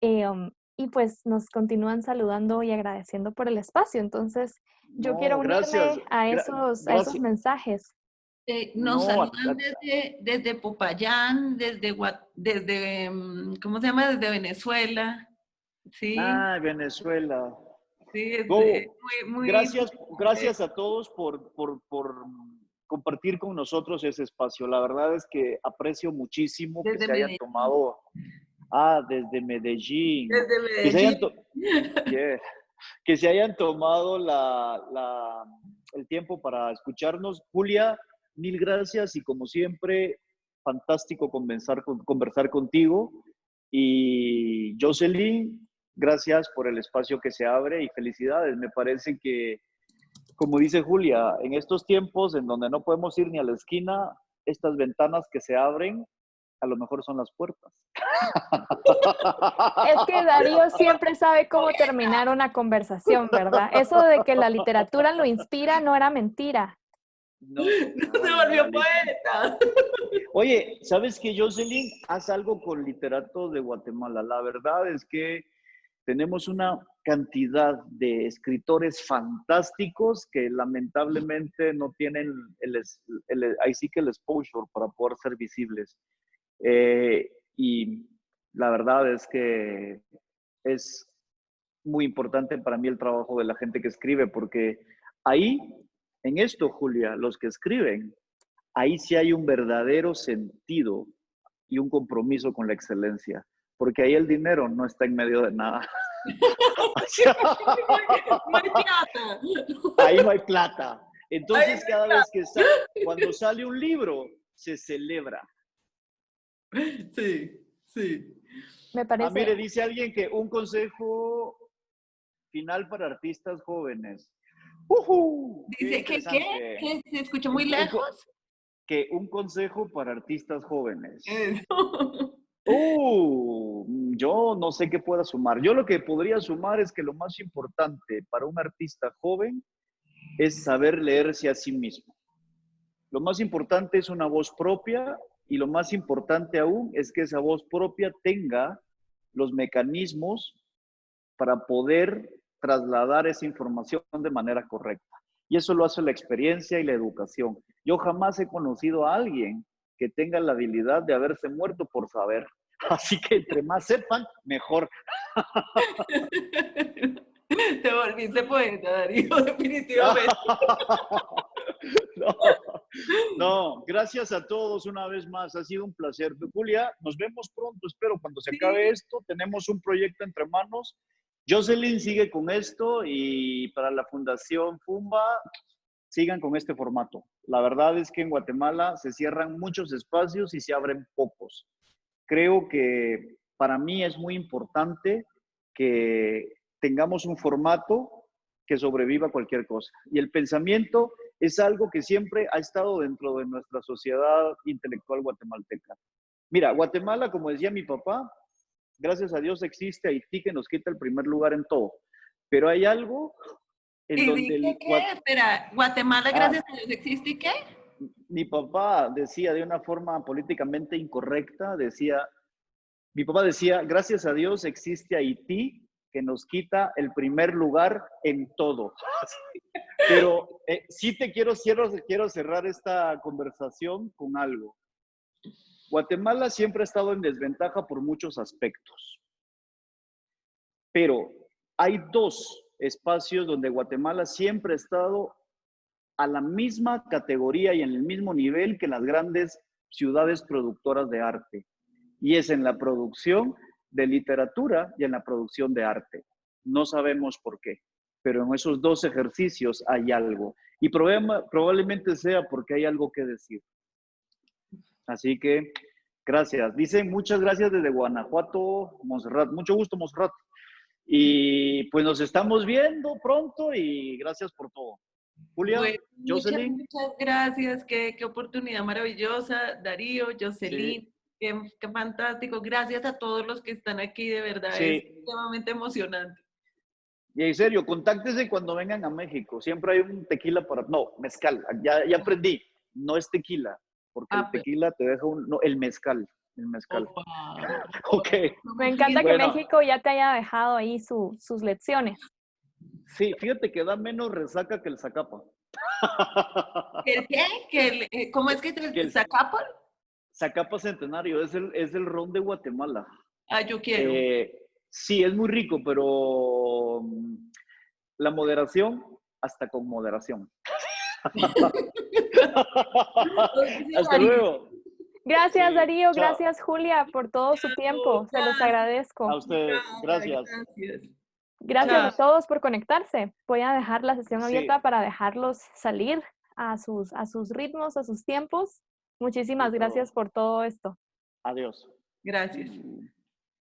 Y pues nos continúan saludando y agradeciendo por el espacio. Entonces, yo quiero No, gracias. unirme a esos Gracias. mensajes. Nos No, saludan desde Popayán, desde, ¿cómo se llama? Desde Venezuela. Sí, Venezuela. sí, es Go. muy Gracias a todos por compartir con nosotros ese espacio. La verdad es que aprecio muchísimo que desde se hayan Medellín. tomado, desde Medellín, Desde que se hayan, Medellín. yeah, que se hayan tomado el tiempo para escucharnos. Julia, mil gracias y como siempre, fantástico conversar contigo. Y Jocelyn, gracias por el espacio que se abre y felicidades. Me parece que, como dice Julia, en estos tiempos en donde no podemos ir ni a la esquina, estas ventanas que se abren, a lo mejor son las puertas. Es que Darío siempre sabe cómo terminar una conversación, ¿verdad? Eso de que la literatura lo inspira no era mentira. No, No se señor, volvió poeta. Oye, ¿sabes qué, Jocelyn? Haz algo con literatos de Guatemala. La verdad es que tenemos una cantidad de escritores fantásticos que lamentablemente no tienen ahí sí que el exposure para poder ser visibles. Y la verdad es que es muy importante para mí el trabajo de la gente que escribe, porque ahí, en esto, Julia, los que escriben, ahí sí hay un verdadero sentido y un compromiso con la excelencia, porque ahí el dinero no está en medio de nada. No hay plata. Ahí no hay plata. Ahí Entonces, cada vez que cuando sale un libro, se celebra. sí, sí. Me Mire, parece, dice alguien que un consejo final para artistas jóvenes. ¡Qué Dice que, ¿qué? interesante! ¿Que se escucha muy Un, un, lejos? que un consejo para artistas jóvenes. Eso. Yo no sé qué pueda sumar. Yo lo que podría sumar es que lo más importante para un artista joven es saber leerse a sí mismo. Lo más importante es una voz propia y lo más importante aún es que esa voz propia tenga los mecanismos para poder trasladar esa información de manera correcta. Y eso lo hace la experiencia y la educación. Yo jamás he conocido a alguien que tenga la habilidad de haberse muerto por saber. Así que entre más sepan, mejor. Te volviste poeta, Darío, definitivamente. No, no, gracias a todos una vez más. Ha sido un placer. Julia, nos vemos pronto. Espero cuando se acabe Sí, esto. Tenemos un proyecto entre manos. Jocelyn sigue con esto y para la Fundación Fumba sigan con este formato. La verdad es que en Guatemala se cierran muchos espacios y se abren pocos. Creo que para mí es muy importante que tengamos un formato que sobreviva a cualquier cosa. Y el pensamiento es algo que siempre ha estado dentro de nuestra sociedad intelectual guatemalteca. Mira, Guatemala, como decía mi papá, gracias a Dios existe Haití que nos quita el primer lugar en todo. Pero hay algo en ¿Y donde dice qué? Espera, Guatemala, gracias a Dios, ¿existe y qué? mi papá decía de una forma políticamente incorrecta, mi papá decía, gracias a Dios existe Haití, que nos quita el primer lugar en todo. Pero sí quiero cerrar esta conversación con algo. Guatemala siempre ha estado en desventaja por muchos aspectos, pero hay dos espacios donde Guatemala siempre ha estado a la misma categoría y en el mismo nivel que las grandes ciudades productoras de arte. Y es en la producción de literatura y en la producción de arte. No sabemos por qué, pero en esos dos ejercicios hay algo. Y probablemente sea porque hay algo que decir. Así que, gracias. Dicen muchas gracias desde Guanajuato, Montserrat. Mucho gusto, Montserrat. Y pues nos estamos viendo pronto y gracias por todo. Julia, Bueno, Jocelyn. muchas gracias, qué oportunidad maravillosa, Darío, Jocelyn, Sí, qué fantástico, gracias a todos los que están aquí, de verdad, es sí. extremadamente emocionante. Y en serio, contáctense cuando vengan a México. Siempre hay un tequila para... No, mezcal. Ya aprendí. No es tequila, porque el Pues, tequila te deja un... No, el mezcal. El mezcal. opa, Ok. Me encanta que Bueno, México ya te haya dejado ahí sus lecciones. sí, fíjate que da menos resaca que el Zacapa. ¿El qué? ¿Cómo es que es Que el el Zacapol? Zacapa Centenario es el ron de Guatemala. Ah, yo quiero. Sí, es muy rico, pero la moderación, hasta con moderación. Oye, Hasta Darío, luego. Gracias, Sí, Darío. chao. Gracias, Julia, por todo su tiempo. Se los gracias, A agradezco. ustedes, gracias. gracias. Gracias Chao. a todos por conectarse. Voy a dejar la sesión Sí, abierta para dejarlos salir a sus ritmos, a sus tiempos. Muchísimas listo. gracias por todo esto. Adiós. Gracias.